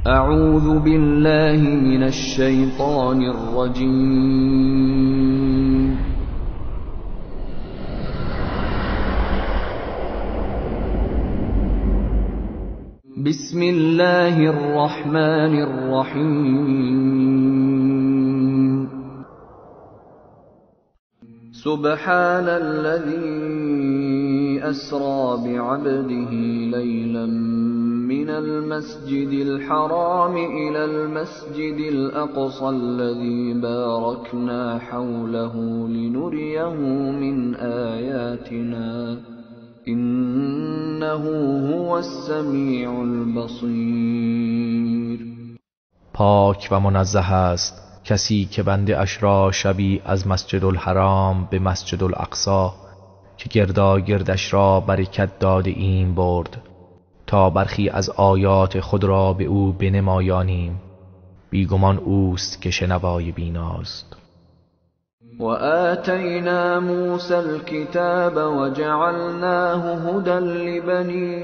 اعوذ بالله من الشیطان الرجیم. بسم الله الرحمن الرحیم. سبحان الذي أسرى بعبده ليلا من المسجد الحرام إلى المسجد الأقصى الذي باركنا حوله لنريه من آياتنا إنه هو السميع البصير. پاک و منزه است کسی که بنده اش را شبی از مسجد الحرام به مسجد الاقصی که گرداگردش را برکت داده ایم برد تا برخی از آیات خود را به او بنمایانیم. بیگمان اوست که شنوای بیناست. وآتينا موسى الكتاب وجعلناه هدى لبني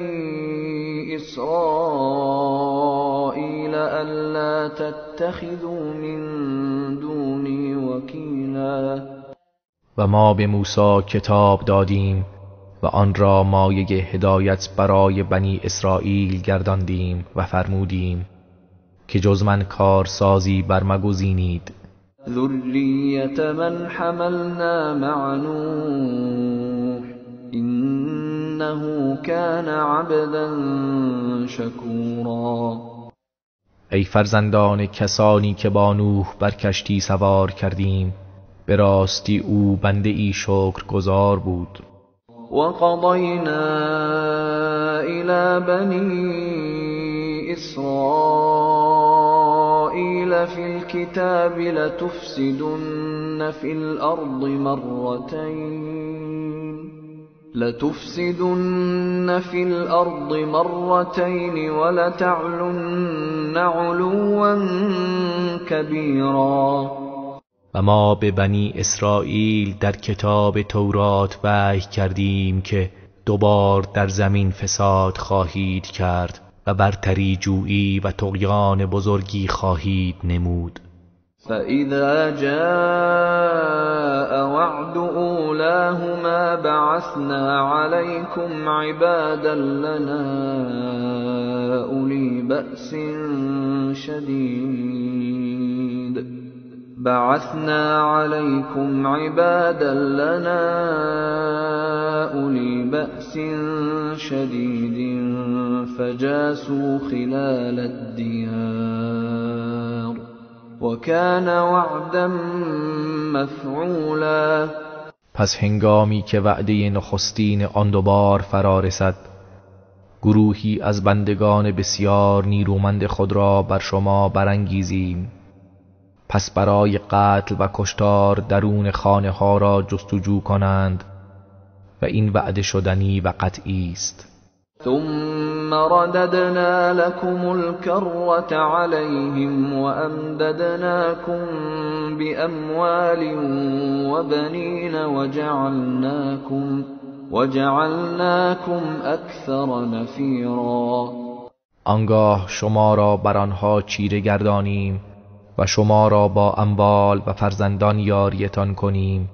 إسرائيل ألا تتخذوا من دوني وكيلا. و ما به موسی کتاب دادیم و آن را مایه هدایت برای بنی اسرائیل گرداندیم و فرمودیم که جز من کارسازی برمگزینید. ذریة من حملنا مع نوح إنه كان عبدا شکورا. ای فرزندان کسانی که با نوح بر کشتی سوار کردیم، به راستی او بنده ای شکرگزار بود. وقضينا إلى بني إسرائيل في الكتاب لتفسدن في الأرض مرتين ولتعلن علوا كبيرا. و ما به بنی اسرائیل در کتاب تورات وحی کردیم که دوبار در زمین فساد خواهید کرد و برتری جویی و طغیان بزرگی خواهید نمود. فإذا جاء وعد أولاهما بعثنا عليكم عبادا لنا أولي بأس شديد فجاسوا خلال الديار وكان وعدا مفعولا. پس هنگامی که وعده نخستین آن دوبار فرا رسد، گروهی از بندگان بسیار نیرومند خود را بر شما برانگیزیم. پس برای قتل و کشتار درون خانه ها را جستجو کنند و این وعده شدنی و قطعی است. ثم رددنا لكم الكرة عليهم وأمددناكم بأموال وبنين وجعلناكم أكثر نفيرا. آنگاه شما را بر آنها چیره گردانیم و شما را با اموال و فرزندان یاریتان کنیم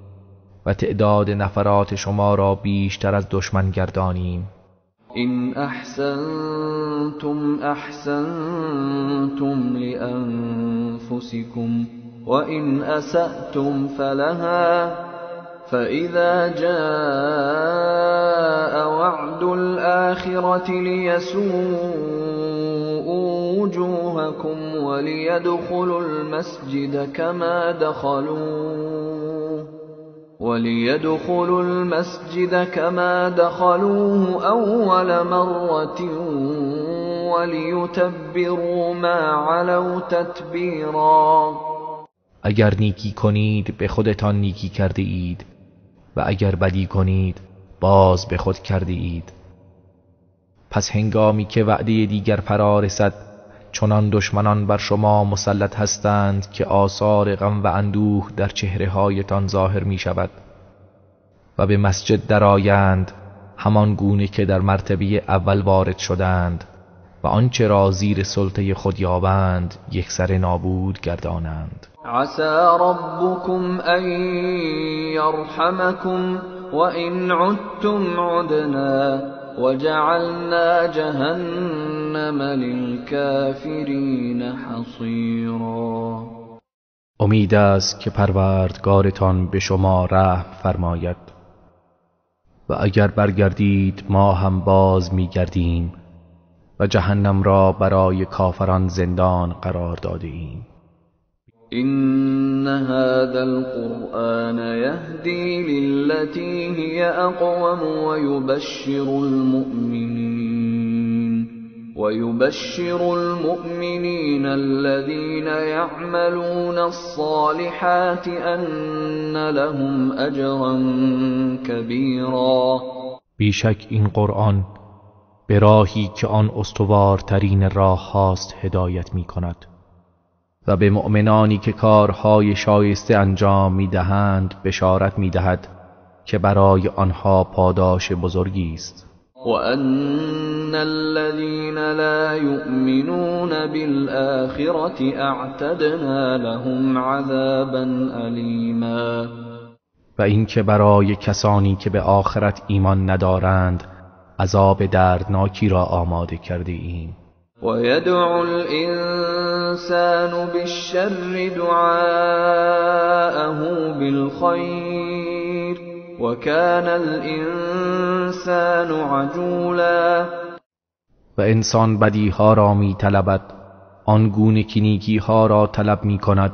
و تعداد نفرات شما را بیشتر از دشمن گردانیم. إن أحسنتم أحسنتم لأنفسكم وإن أسأتم فلها فإذا جاء وعد الآخرة ليسوءوا وجوهكم وليدخلوا المسجد كما دخلوه أول مرة وليتبروا ما علوا تتبیرا. اگر نیکی کنید به خودتان نیکی کرده اید و اگر بدی کنید باز به خود کرده اید. پس هنگامی که وعده دیگر فرا رسد، چنان دشمنان بر شما مسلط هستند که آثار غم و اندوه در چهره‌هایتان ظاهر می شود و به مسجد درآیند همان گونه که در مرتبه اول وارد شدند و آنچه را زیر سلطه خود یابند یکسره نابود گردانند. عسى ربكم أن يرحمكم وإن عدتم عدنا وجعلنا جهنم للكافرين حصيرا. امید است که پروردگارتان به شما رحم فرماید و اگر برگردید ما هم باز می‌گردیم و جهنم را برای کافران زندان قرار داده ایم. إن هذا القرآن يهدي للتي هي أقوم ويبشر المؤمنين الذين يعملون الصالحات أن لهم أجرا كبيرا. بیشک این قرآن به راهی که آن استوارترین راه هاست هدایت می کند و به مؤمنانی که کارهای شایسته انجام می دهند بشارت می دهد که برای آنها پاداش بزرگی است. وَأَنَّ الَّذِينَ لَا يُؤْمِنُونَ بِالْآخِرَةِ اعْتَدْنَا لَهُمْ عَذَابًا أَلِيمًا. و اینکه برای کسانی که به آخرت ایمان ندارند عذاب دردناکی را آماده کرده ایم. وَيَدْعُ الْإِنسَانُ بِالشَّرِّ دُعَاءَهُ بِالْخَيْرِ وَكَانَ الْإِنسَانُ عَجُولًا. و انسان بدیها را می طلبد آنگونه که نیکیها را طلب می کند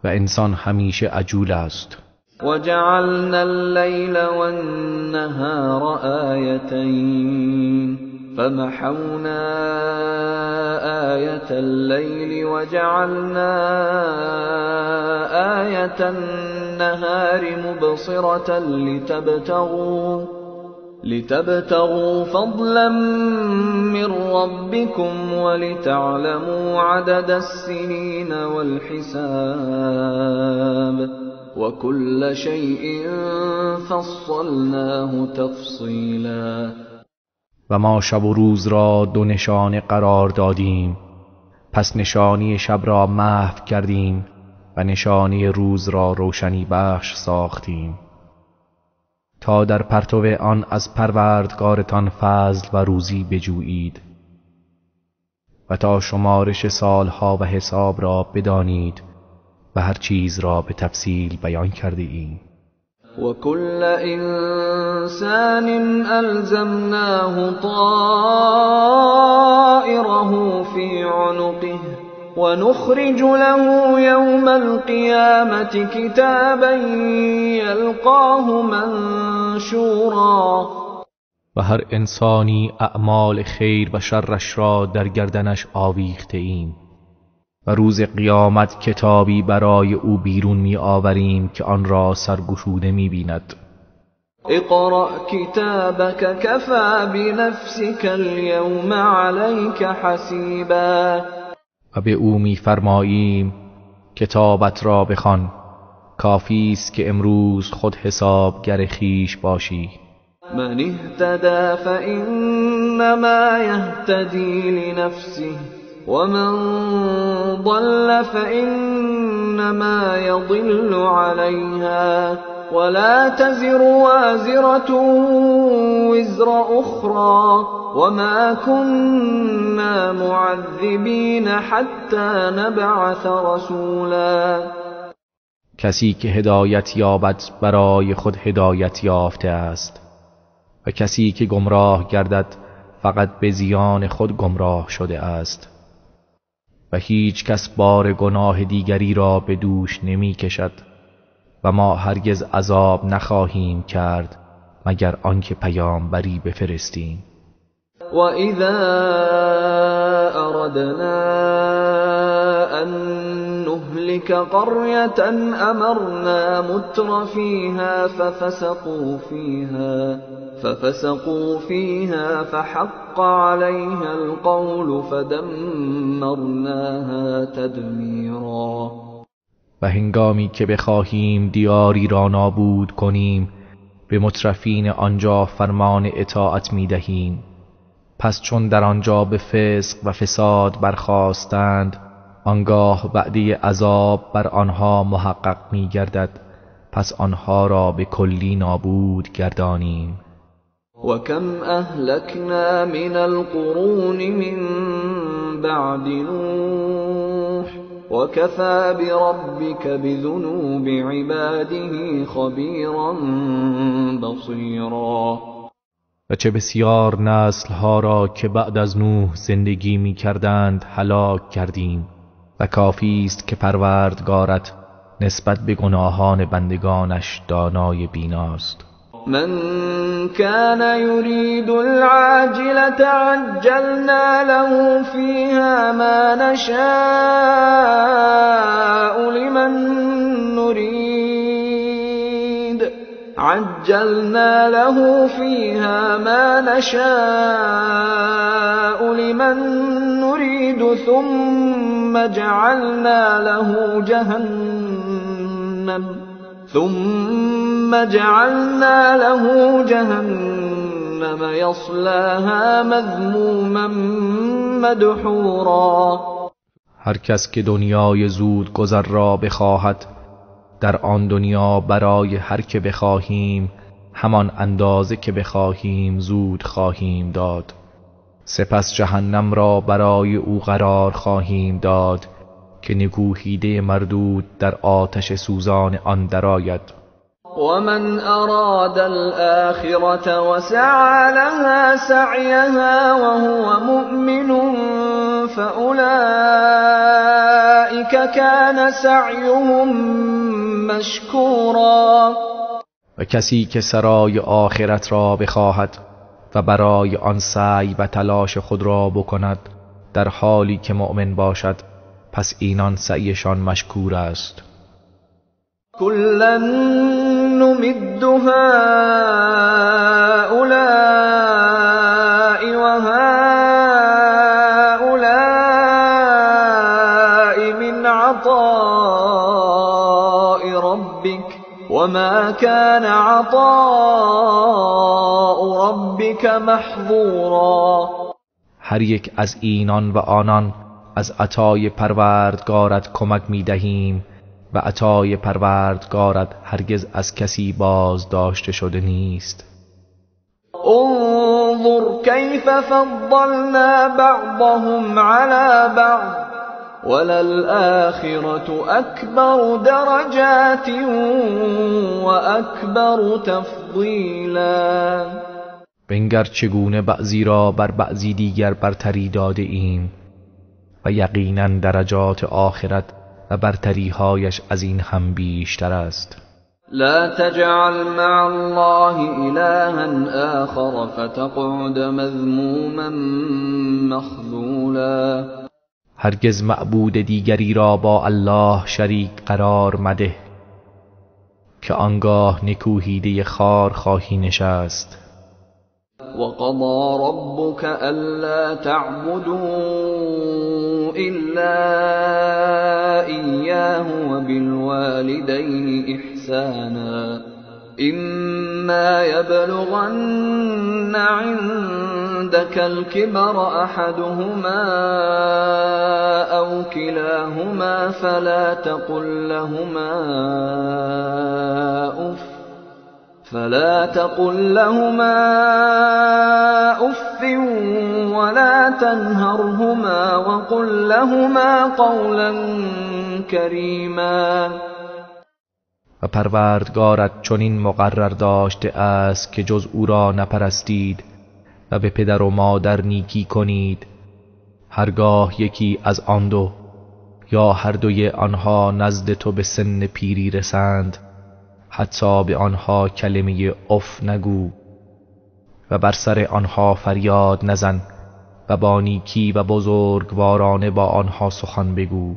و انسان همیشه عجول است. وَجَعَلْنَا اللَّيْلَ وَالنَّهَارَ آيَتَيْنِ فَمَحَوْنَا آيَةَ اللَّيْلِ وَجَعَلْنَا آيَةَ النَّهَارِ مُبْصِرَةً لِتَبْتَغُوا فَضْلًا مِّن رَّبِّكُمْ وَلِتَعْلَمُوا عَدَدَ السِّنِينَ وَالْحِسَابَ وَكُلَّ شَيْءٍ فَصَّلْنَاهُ تَفْصِيلًا. و ما شب و روز را دو نشانه قرار دادیم، پس نشانی شب را محو کردیم و نشانی روز را روشنی بخش ساختیم تا در پرتو آن از پروردگارتان فضل و روزی بجویید و تا شمارش سالها و حساب را بدانید و هر چیز را به تفصیل بیان کرده ایم. وَكُلَّ إِنسَانٍ أَلْزَمْنَاهُ طَائِرَهُ فِي عُنُقِهِ وَنُخْرِجُ لَهُ يَوْمَ الْقِيَامَةِ كِتَابًا يَلْقَاهُ مَنشُورًا. و هر انسانی اعمال خیر و شرش را در گردنش آویخته ایم و روز قیامت کتابی برای او بیرون می آوریم که آن را سرگشوده می بیند. اقرأ کتابک کفی بنفسک اليوم علیک حسیبا. و به او می فرماییم کتابت را بخوان، کافی است که امروز خود حسابگر خویش باشی. من اهتدى فإنما يهتدي لنفسه ومن ضل فإنما يضل عليها ولا تزر وازرة وزر أخرى وما كنا معذبين حتى نبعث رسولا. کسی که هدایت یابد برای خود هدایت یافته است و کسی که گمراه گردد فقط به زیان خود گمراه شده است و هیچ کس بار گناه دیگری را به دوش نمی کشد و ما هرگز عذاب نخواهیم کرد مگر آنکه پیامبری بفرستیم. وَإِذَا أَرَدْنَا أَن نُّهْلِكَ قَرْيَةً أَمَرْنَا مُتْرَ فِيهَا فَفَسَقُوا فِيهَا فَحَقَّ عَلَيْهَا الْقَوْلُ فَدَمَّرْنَاهَا تَدْمِيرًا. و هنگامی که بخواهیم دیاری را نابود کنیم به مترفین آنجا فرمان اطاعت می دهیم پس چون در آنجا به فسق و فساد برخاستند، آنگاه وعده عذاب بر آنها محقق می گردد، پس آنها را به کلی نابود گردانیم. وكم أهلكنا من القرون من بعد نوح وكفى بربك بذنوب عباده خبيرا بصيرا. و چه بسیار نسلها را که بعد از نوح زندگی می کردند هلاک کردیم و کافی است که پروردگارت نسبت به گناهان بندگانش دانای بیناست. من كان يريد العاجلة عجلنا له فيها ما نشاء لمن نريد ثم جعلنا له جهنم يصلاها مذموما مدحورا. هر کس که دنیای زود گذر را بخواهد، در آن دنیا برای هر که بخواهیم همان اندازه که بخواهیم زود خواهیم داد، سپس جهنم را برای او قرار خواهیم داد که نکوهیده مردود در آتش سوزان آن درآید. ومن أراد الآخرة وسعى لها سعيها وهو مؤمن فأولئك كان سعيهم مشكورا. و کسی که سرای آخرت را بخواهد و برای آن سعی و تلاش خود را بکند در حالی که مؤمن باشد، پس اینان سعیشان مشکور است. كلا نمد هؤلاء وهؤلاء من عطاء ربك وما كان عطاء ربك محظورا. هر یک از اینان و آنان از عطای پروردگارت کمک می دهیم و عطای پروردگارت هرگز از کسی باز داشته شده نیست. انظر كيف فضلنا بعضهم على بعض وللآخرة أكبر درجات وأكبر تفضیلا. بنگر چگونه بعضی را بر بعضی دیگر برتری داده ایم و یقینا درجات آخرت و برتری‌هایش از این هم بیشتر است. لا تجعل مع الله إلها آخر فتقعد مذموما مخذولا. هرگز معبود دیگری را با الله شریک قرار مده که آنگاه نکوهیده خار خواهی نشست. وقضى ربك ألا تعبدوا إلا إياه وبالوالدين إحسانا إما يبلغن عندك الكبر أحدهما أو كلاهما فلا تقل لهما أف ولا تنهرهما وقل لهما قولا كريما. و پروردگارت چنین مقرر داشته است که جز او را نپرستید و به پدر و مادر نیکی کنید. هرگاه یکی از آن دو یا هر دوی آنها نزد تو به سن پیری رسند، حتی به آنها کلمه اف نگو و بر سر آنها فریاد نزن و با نیکی و بزرگوارانه با آنها سخن بگو.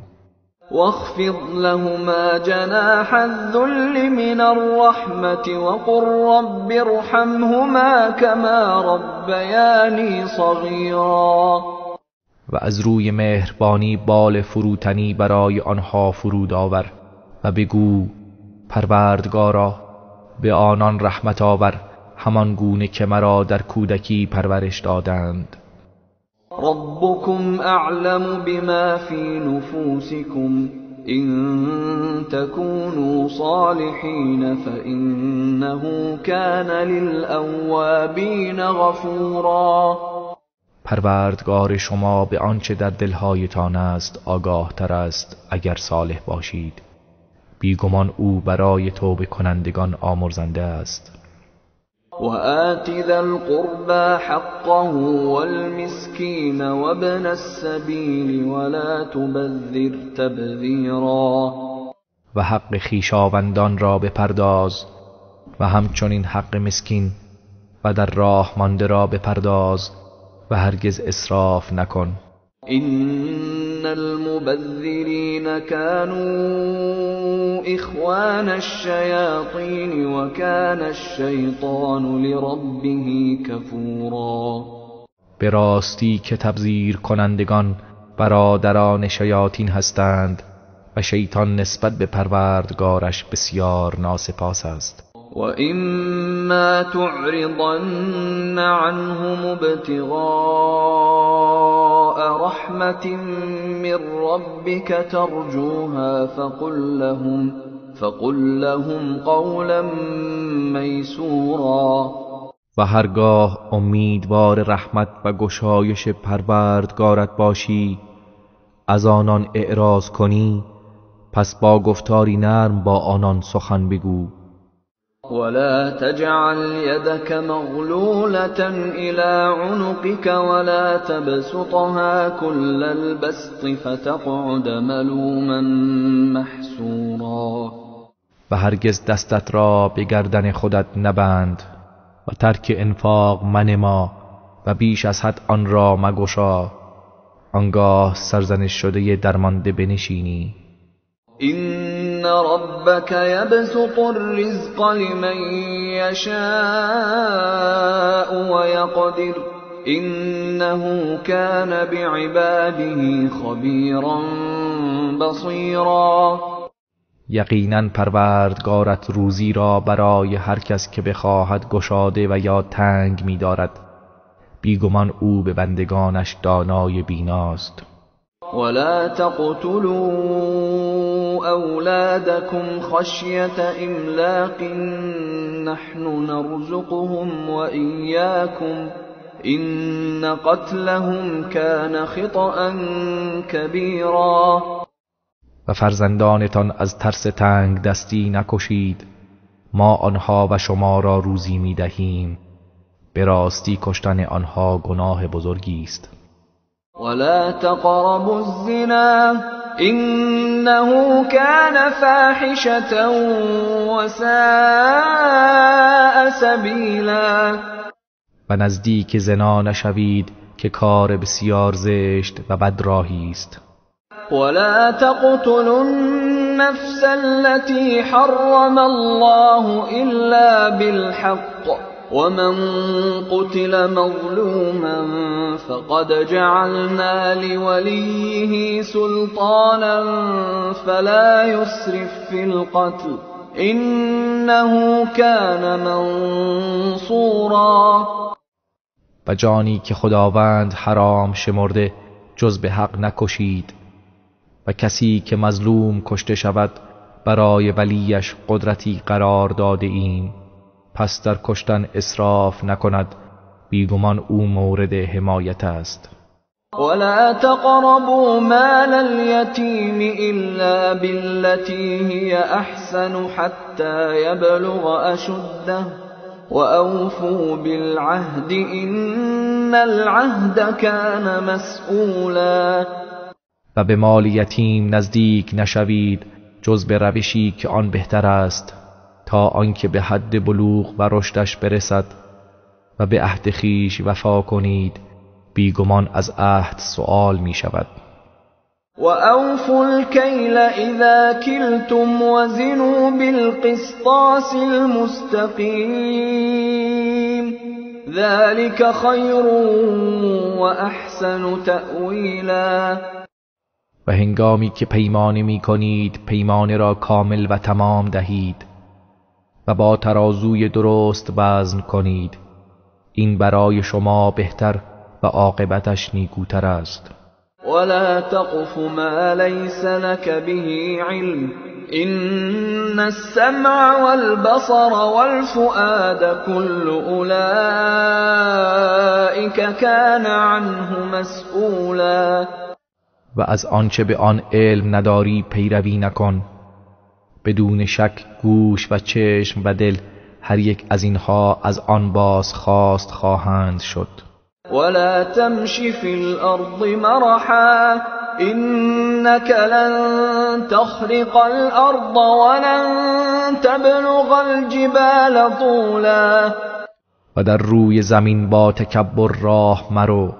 واخفض لهما جناح الذل من الرحمة وقل رب ارحمهما كما ربياني صغيرا. و از روی مهربانی بال فروتنی برای آنها فرود آور و بگو پروردگارا به آنان رحمت آور همان گونه که مرا در کودکی پرورش دادند. ربكم اعلم بما في نفوسكم إن تكونوا صالحين فإنه كان للأوابین غفورا. پروردگار شما به آنچه در دلهایتان است آگاه تر است. اگر صالح باشید بیگمان او برای توبه کنندگان آمرزنده است. وآت ذا القربى حقه والمسكين وابن السبيل ولا تبذر تبذیرا. و حق خویشاوندان را بپرداز و همچنین حق مسکین و در راه مانده را بپرداز و هرگز اسراف نکن. إن المبذرين كانوا إخوان الشياطين وكان الشيطان لربه كفورا. به راستی که تبذیر کنندگان برادران شیاطین هستند و شیطان نسبت به پروردگارش بسیار ناسپاس است. وَإِمَّا تُعْرِضَنَّ عَنْهُمُ ابْتِغَاءَ رَحْمَةٍ مِّن رَّبِّكَ تَرْجُوهَا فَقُل لَّهُمْ قَوْلًا مَّيْسُورًا. و هرگاه امیدوار رحمت و گشایش پروردگارت باشی از آنان اعراض کنی پس با گفتاری نرم با آنان سخن بگو. ولا تجعل يدك مغلولة إلى عنقك ولا تبسطها كل البسط فتقعد ملوما محسورا. و هرگز دستت را به گردن خودت نبند و ترک انفاق منما و بیش از حد آن را مگشا آنگاه سرزنش شده درمانده بنشینی. إن ربك يبسط الرزق لمن يشاء ويقدر إنه كان بعباده خبيرا بصيرا. یقینا پروردگارت روزی را برای هر کس که بخواهد گشاده و یا تنگ می دارد. بیگمان او به بندگانش دانای بیناست. ولا تقتلوا أولادكم خشية إملاق نحن نرزقهم وإياكم إن قتلهم كان خطأ كبيرا. و فرزندانتان از ترس تنگ دستی نکشید. ما آنها و شما را روزی می دهیم. به راستی کشتن آنها گناه بزرگی است. ولا تقربوا الزنا إنه كان فاحشة وساء سبيلا. و نزدیک زنا نشوید که کار بسیار زشت و بدراهی است. ولا تقتلوا النفس التي حرم الله إلا بالحق ومن قتل مظلوما فقد جعلنا لوليه سلطانا فلا يسرف في القتل إنه كان منصورا. و جانی که خداوند حرام شمرده جز به حق نکشید و کسی که مظلوم کشته شود برای ولیش قدرتی قرار داده ایم پس در کشتن اسراف نکند بیگمان او مورد حمایت است. ولا تقربوا مال اليتيم إلا بالتي هي أحسن حتى يبلغ أشده وأوفوا بالعهد إن العهد كان مسئولا. و به مال یتیم نزدیک نشوید جز به روشی که آن بهتر است تا آنکه به حد بلوغ و رشدش برسد و به عهد خویش وفا کنید بیگمان از عهد سؤال می شود. و اوفوا الکیل اذا کلتم وزنوا بالقسطاس المستقیم ذلك خیر و احسن تأویلا. و هنگامی که پیمانه می کنید پیمانه را کامل و تمام دهید و با ترازوی درست وزن کنید این برای شما بهتر و عاقبتش نیکوتر است. ولا تقف ما ليس لك به علم إن السمع والبصر والفؤاد كل أولئك كان عنه مسئولا. و از آنچه به آن علم نداری پیروی نکن. بدون شک گوش و چشم و دل هر یک از اینها از آن باز خواست خواهند شد. ولا تمش في الأرض مرحا إنك لن تخرق الأرض ولن تبلغ الجبال طولا. و در روی زمین با تکبر راه مرو،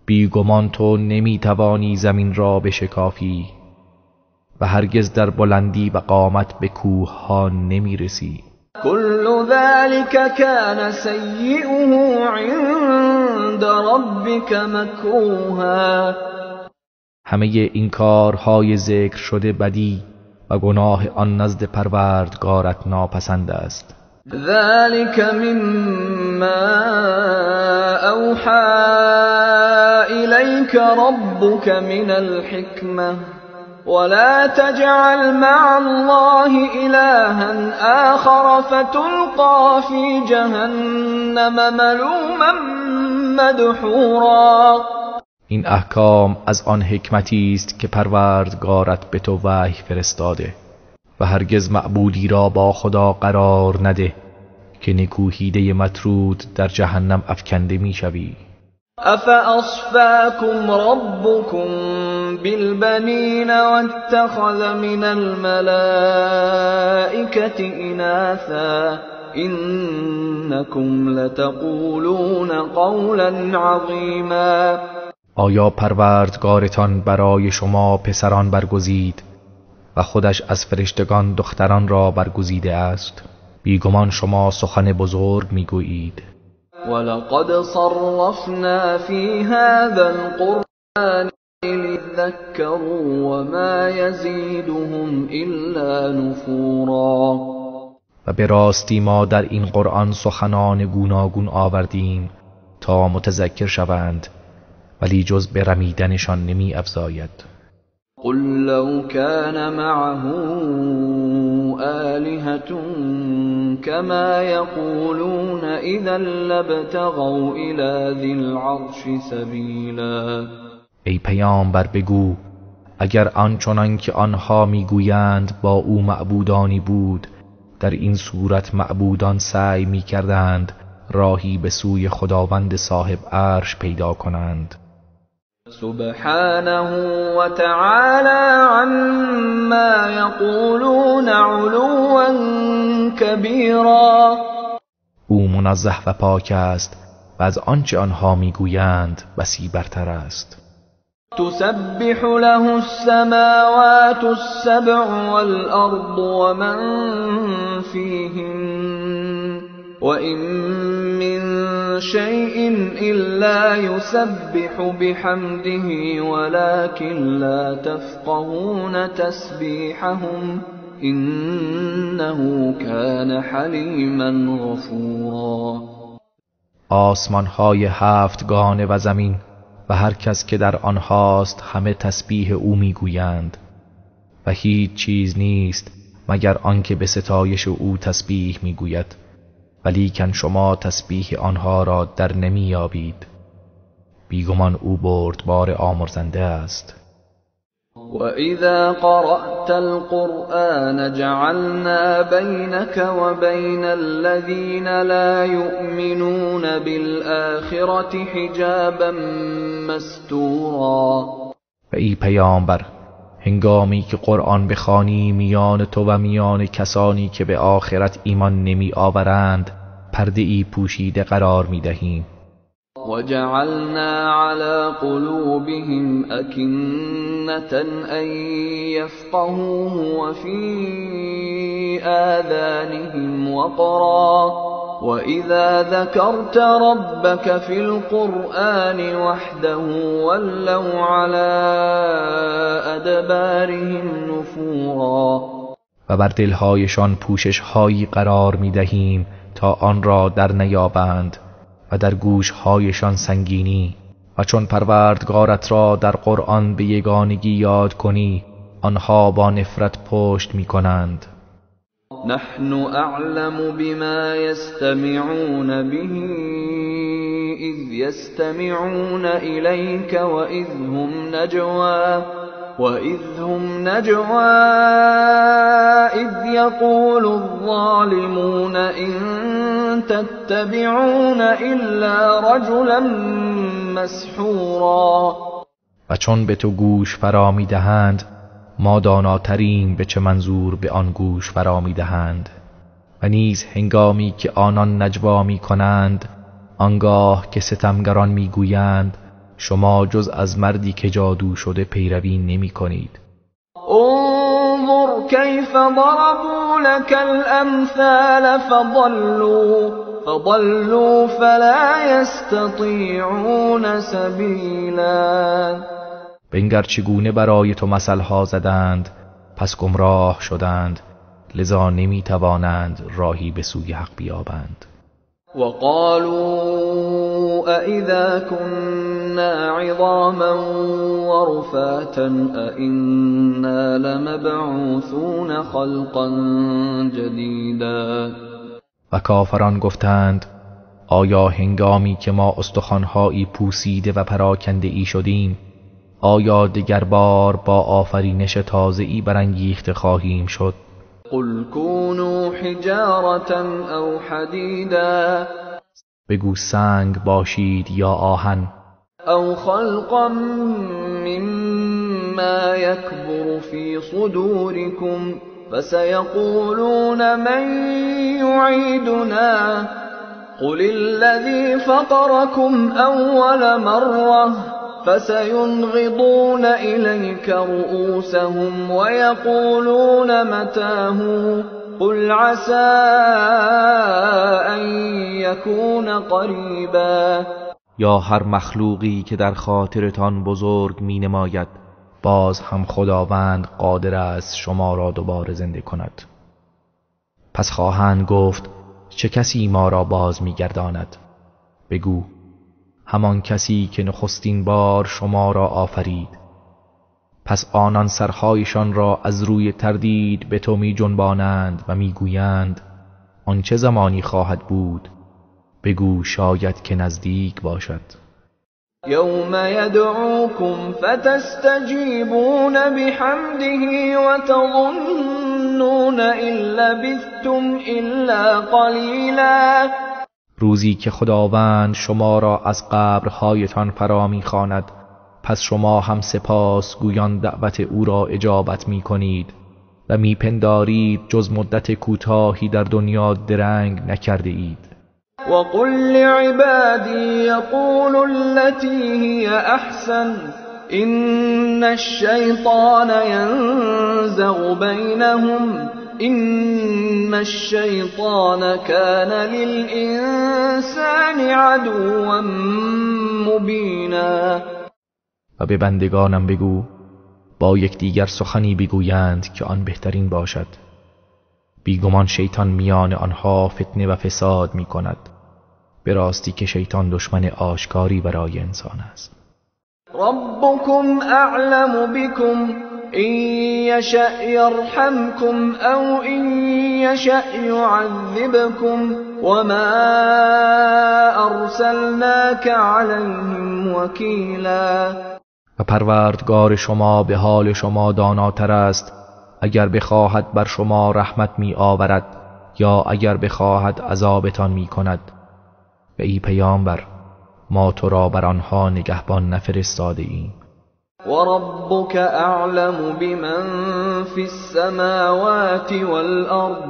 بیگمان تو نمیتوانی زمین را بشکافی و هرگز در بلندی و قامت به کوه ها نمیرسی. كل ذلك كان سيئه عند ربك مكروها. همه این کارهای ذکر شده بدی و گناه آن نزد پروردگارت ناپسند است. ذلك مما أوحى إليك ربك من الحكمة ولا تجعل مع الله إلها آخر فتلقى في جهنم ملوما مدحورا. این احکام از آن حکمتی است که پروردگارت به تو وحی فرستاده و هرگز معبودی را با خدا قرار نده که نکوهیده مطرود در جهنم افکنده می شوی. أفأصفاكم ربكم بالبنين واتخذ من الملائكة إناثا إنكم لتقولون قولا عظيما. آیا پروردگارتان برای شما پسران برگزید و خودش از فرشتگان دختران را برگزیده است؟ بیگمان شما سخن بزرگ میگویید. ولقد صرفنا في هذا القرآن ليذكروا وما يزيدهم إلا نفورا. و به راستی ما در این قرآن سخنان گوناگون آوردیم تا متذکر شوند، ولی جز به رمیدنشان نمی افزاید. قل لو كان معه آلهة كما يقولون إذا لابتغوا إلى ذي العرش سبيلا. ای پیامبر بگو اگر آنچنان که آنها میگویند با او معبودانی بود، در این صورت معبودان سعی میکردند راهی به سوی خداوند صاحب عرش پیدا کنند. سبحانه وتعالى عما يقولون علوا كبيرا. او منزه و پاک است و از آنچه آنها میگویند بسی برتر است. تسبح له السماوات السبع والأرض ومن فيهن وإن من شيء إلا يسبح بحمده ولكن لا تفقهون تسبيحهم إنه كان حليما غفورا. آسمان‌های هفتگانه و زمین و هر کس که در آنهاست همه تسبیح او میگویند و هیچ چیز نیست مگر آنکه به ستایش او تسبیح میگوید، ولیکن شما تسبیح آنها را در نمیابید. بیگمان او بردبار آمرزنده است. وَإِذَا قَرَأْتَ الْقُرْآنَ جَعَلْنَا بَيْنَكَ وَبَيْنَ الَّذِينَ لَا يُؤْمِنُونَ بِالْآخِرَةِ حِجَابًا مَسْتُورًا. و ای پیامبر، هنگامی که قرآن بخوانی میان تو و میان کسانی که به آخرت ایمان نمی آورند پرده ای پوشیده قرار می دهیم. وَجَعَلْنَا عَلَى قُلُوبِهِمْ أَكِنَّةً أَن يَفْقَهُوهُ وَفِي آذَانِهِمْ وَقْرًا وَإِذَا ذَكَرْتَ رَبَّكَ فِي الْقُرْآنِ وَحْدَهُ وَلَّوْا عَلَى أَدْبَارِهِمْ نُفُورًا. و بر دلهایشان پوشش هایی قرار می دهیم تا آن را در نیابند و در گوشهایشان سنگینی، و چون پروردگارت را در قرآن به یگانگی یاد کنی آنها با نفرت پشت می کنند. نحن اعلم بما يستمعون به اذ يستمعون إليك وإذ هم نجوى إذ يقول الظالمون إن تتبعون إلا رجلا مسحورا. و چون به تو گوش فرا می دهند ما داناتریم به چه منظور به آن گوش فرا می دهند. و نیز هنگامی که آنان نجوا می کنند آنگاه که ستمگران می گویند شما جز از مردی که جادو شده پیروی نمی کنید. انظر کیف ضربوا لك الامثال فضلوا فلا يستطيعون سبیلا. بنگر چگونه برای تو مثلها زدند پس گمراه شدند لذا نمی توانند راهی به سوی حق بیابند. وقالوا أإذا كنا عظاما ورفاتا أإنا لمبعوثون خلقا جديدا. و کافران گفتند آیا هنگامی که ما استخوان‌هایی پوسیده و پراکنده ای شدیم آیا دگر بار با آفرینش تازه‌ای برانگیخته خواهیم شد؟ قل كونوا حجارة او حديدا. بگو سنگ باشید یا آهن. او خلقا مما يكبر في صدوركم فسيقولون من يعيدنا قل الذي فطركم اول مرة فسينغضون إليك رؤوسهم ويقولون متاه قل عسى أن يكون قريبا. یا هر مخلوقی که در خاطرتان بزرگ می نماید باز هم خداوند قادر است شما را دوباره زنده کند. پس خواهند گفت چه کسی ما را باز می گرداند؟ بگو همان کسی که نخستین بار شما را آفرید. پس آنان سرهایشان را از روی تردید به تو می جنبانند و می گویند آن چه زمانی خواهد بود؟ بگو شاید که نزدیک باشد. یوم یدعوکم فتستجیبون بحمده وتظنون إن لبثتم إلا قلیلا. روزی که خداوند شما را از قبرهایتان فرا می‌خواند پس شما هم سپاس گویان دعوت او را اجابت می کنید و میپندارید جز مدت کوتاهی در دنیا درنگ نکرده اید. وقل لعبادي يقولوا التي هي أحسن إن الشيطان ينزغ بينهم إن الشيطان كان للإنسان عدوا مبينا. و به بندگانم بگو با یکدیگر سخنی بگویند که آن بهترین باشد. بیگمان شیطان میان آنها فتنه و فساد می کند. به راستی که شیطان دشمن آشکاری برای انسان است. ربكم اعلم بكم ان يشأ يرحمكم او ان يشأ يعذبكم وما ارسلناك عليهم وكيلا. و پروردگار شما به حال شما داناتر است اگر بخواهد بر شما رحمت می آورد یا اگر بخواهد عذابتان می کند. و ای پیامبر ما تو را بر آنها نگهبان نفرستاده ایم. و ربک اعلم بمن فی السماوات والارض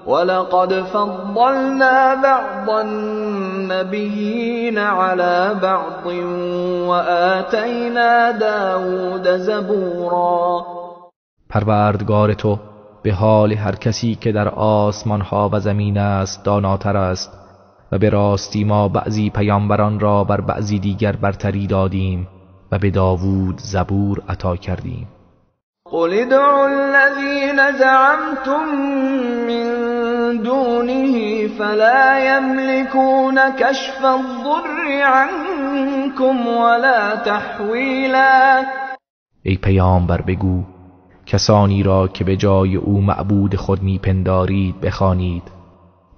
ولقد فضلنا بعض النبیین على بعض وآتینا داود زبورا. پروردگار تو به حال هر کسی که در آسمان ها و زمین است داناتر است و به راستی ما بعضی پیامبران را بر بعضی دیگر برتری دادیم و به داوود زبور عطا کردیم. قل ادعوا الذين زعمتم من دونه فلا يملكون كشف الضر عنكم ولا تحویلا. ای پیامبر بگو کسانی را که به جای او معبود خود میپندارید بخوانید،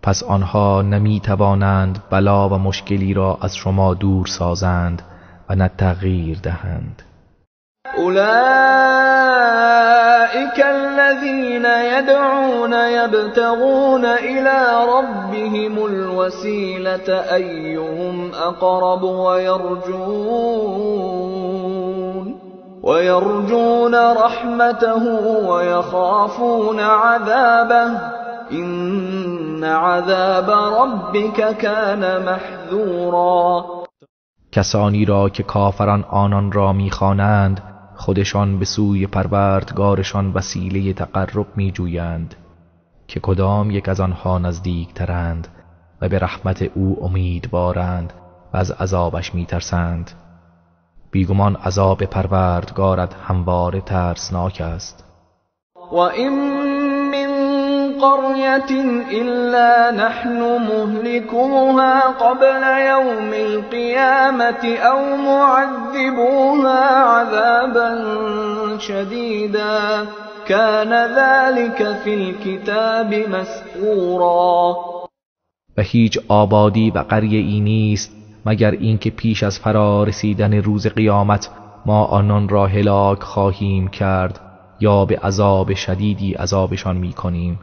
پس آنها نمیتوانند بلا و مشکلی را از شما دور سازند و نه تغییر دهند. اولئك الذين يدعون يبتغون إلى ربهم الوسيلة أيهم أقرب ويرجون رحمته ويخافون عذابه إن عذاب ربك كان محذورا. کسانی را که کافران آنان را میخوانند خودشان به سوی پروردگارشان وسیله تقرب میجویند که کدام یک از آنها نزدیکترند و به رحمت او امیدوارند و از عذابش میترسند. بیگمان عذاب پروردگارت همواره ترسناک است. وَإِن مِّن قَرْيَةٍ إِلَّا نَحْنُ مُهْلِكُوهَا قَبْلَ يَوْمِ الْقِيَامَةِ أَوْ مُعَذِّبُوهَا عَذَابًا شَدِيدًا كَانَ ذَلِكَ فِي الْكِتَابِ مَسْطُورًا. و هیچ آبادی و قریه ای نیست مگر اینکه پیش از فرا رسیدن روز قیامت ما آنان را هلاک خواهیم کرد یا به عذاب شدیدی عذابشان می‌کنیم.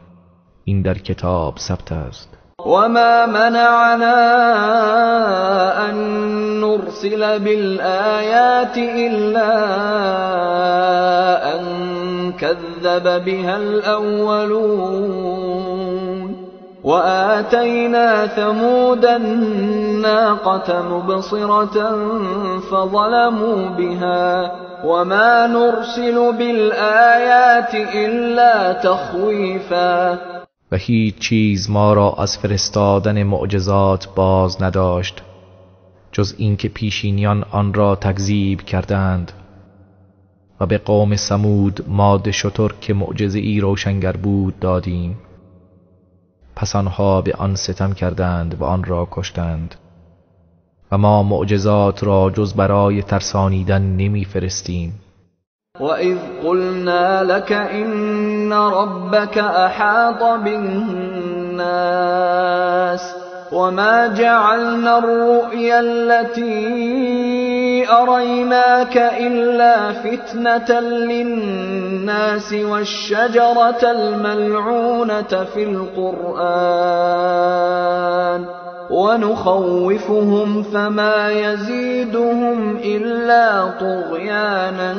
این در کتاب ثبت است. وما منعنا أن نرسل بالآيات إلا أن كذب بها الأولون وآتينا ثمود الناقة مبصرة فظلموا بها وما نرسل بالآيات إلا تخويفا. و هیچ چیز ما را از فرستادن معجزات باز نداشت جز اینکه پیشینیان آن را تکذیب کردند و به قوم ثمود ماده شتر که معجزه‌ای روشنگر بود دادیم، پس آنها به آن ستم کردند و آن را کشتند. و ما معجزات را جز برای ترسانیدن نمی فرستیم. وَإِذْ قُلْنَا لَكَ إِنَّ رَبَّكَ أَحَاطَ بِالنَّاسِ وَمَا جَعَلْنَا الرُّؤْيَا الَّتِي أَرَيْنَاكَ إِلَّا فِتْنَةً لِلنَّاسِ وَالشَّجَرَةَ الْمَلْعُونَةَ فِي الْقُرْآنِ وَنُخَوِّفُهُمْ فَمَا يَزِيدُهُمْ إِلَّا طُغْيَانًا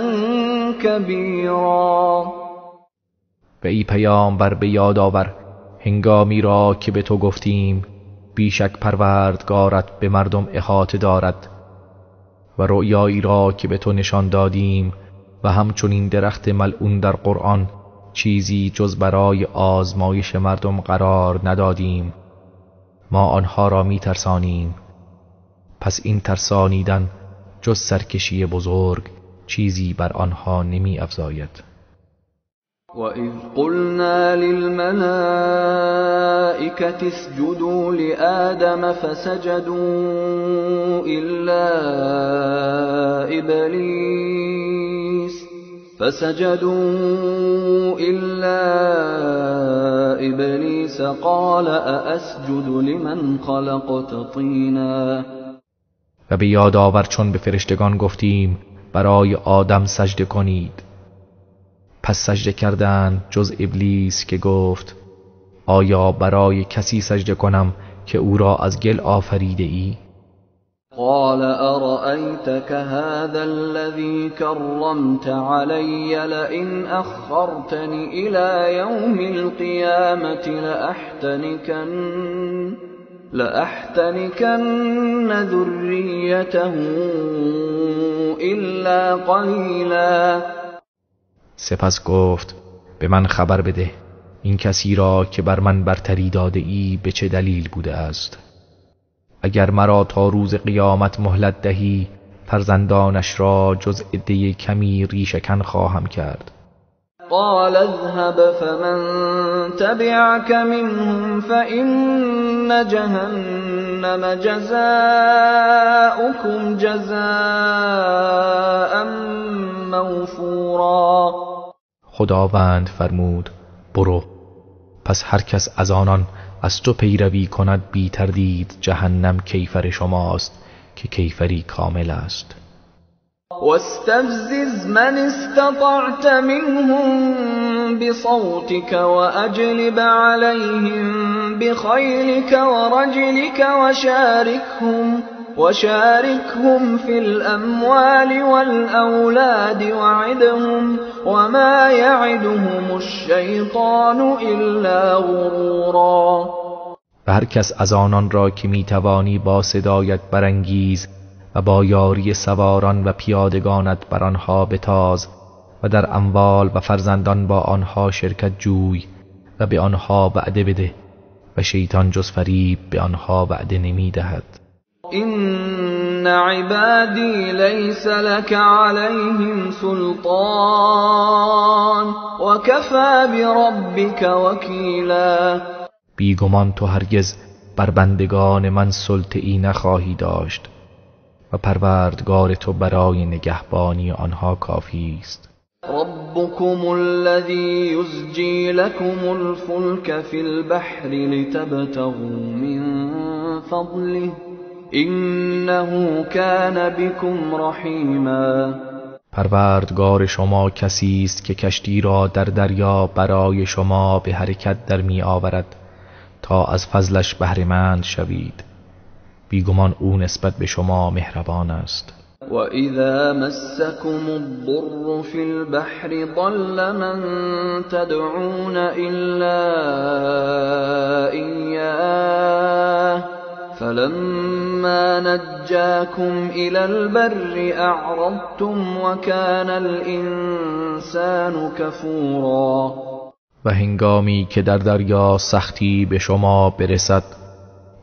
كَبِيرًا. و ای پیامبر به یاد آور هنگامی را که به تو گفتیم بیشک پروردگارت به مردم احاطه دارد و رؤیایی را که به تو نشان دادیم و همچنین درخت ملعون در قرآن چیزی جز برای آزمایش مردم قرار ندادیم، ما آنها را می ترسانیم، پس این ترسانیدن جز سرکشی بزرگ چیزی بر آنها نمی افزاید. وَإِذْ قُلْنَا لِلْمَلَائِكَةِ اسْجُدُوا لِآدَمَ فَسَجَدُوا إِلَّا إِبْلِيسَ قَالَ أَأَسْجُدُ لِمَنْ خَلَقْتَ طِينًا. و به یاد آور چون به فرشتگان گفتیم برای آدم سجده کنید، پس سجده کردند جز ابلیس که گفت آیا برای کسی سجده کنم که او را از گل آفریده ای؟ قال أرأيتك هذا الذي كرمت علي لئن أخرتني إلى يوم القيامة لأحتنكن ذريته إلا قليلا. سپس گفت به من خبر بده این کسی را که بر من برتری داده ای به چه دلیل بوده است. اگر مرا تا روز قیامت مهلت دهی فرزندانش را جز عده کمی ریشه‌کن خواهم کرد. قال اذهب فمن تبعك منهم فإن جهنم جزاؤكم جزاء موفورا. خداوند فرمود برو، پس هر کس از آنان از تو پیروی کند بی تردید جهنم کیفر شماست که کیفری کامل است. واستفزز من استطعت منهم بصوتك وأجلب عليهم بخيلك ورجلك وشاركهم في الأموال والأولاد وعدهم وما يعدهم الشيطان إلا غرورا. و هر کس از آنان را که میتوانی با صدایت برانگیز و با یاری سواران و پیادگانت بر آنها بتاز و در اموال و فرزندان با آنها شرکت جوی و به آنها وعده بده و شیطان جز فریب به آنها وعده نمیدهد. إن عبادي ليس لك عليهم سلطان وكفى بربك وكيلا. بیگمان تو هرگز بر بندگان من سلطه‌ای نخواهی داشت و پروردگار تو برای نگهبانی آنها کافی است. ربكم الذي يزجي لكم الفلك في البحر لتبتغوا من فضله إنه كان بكم رحیما. پروردگار شما کسی است که کشتی را در دریا برای شما به حرکت در می آورد تا از فضلش بهره‌مند شوید. بیگمان او نسبت به شما مهربان است. وَإِذَا مَسَّكُمُ الضُّرُّ فِي الْبَحْرِ ضَلَّ مَن تَدْعُونَ إِلَّا إِيَّاهُ فَلَمَّا نَجَّاكُمْ إِلَى الْبَرِّ أَعْرَضْتُمْ وَكَانَ الْإِنسَانُ كَفُورًا. و هنگامی که در دریا سختی به شما برسد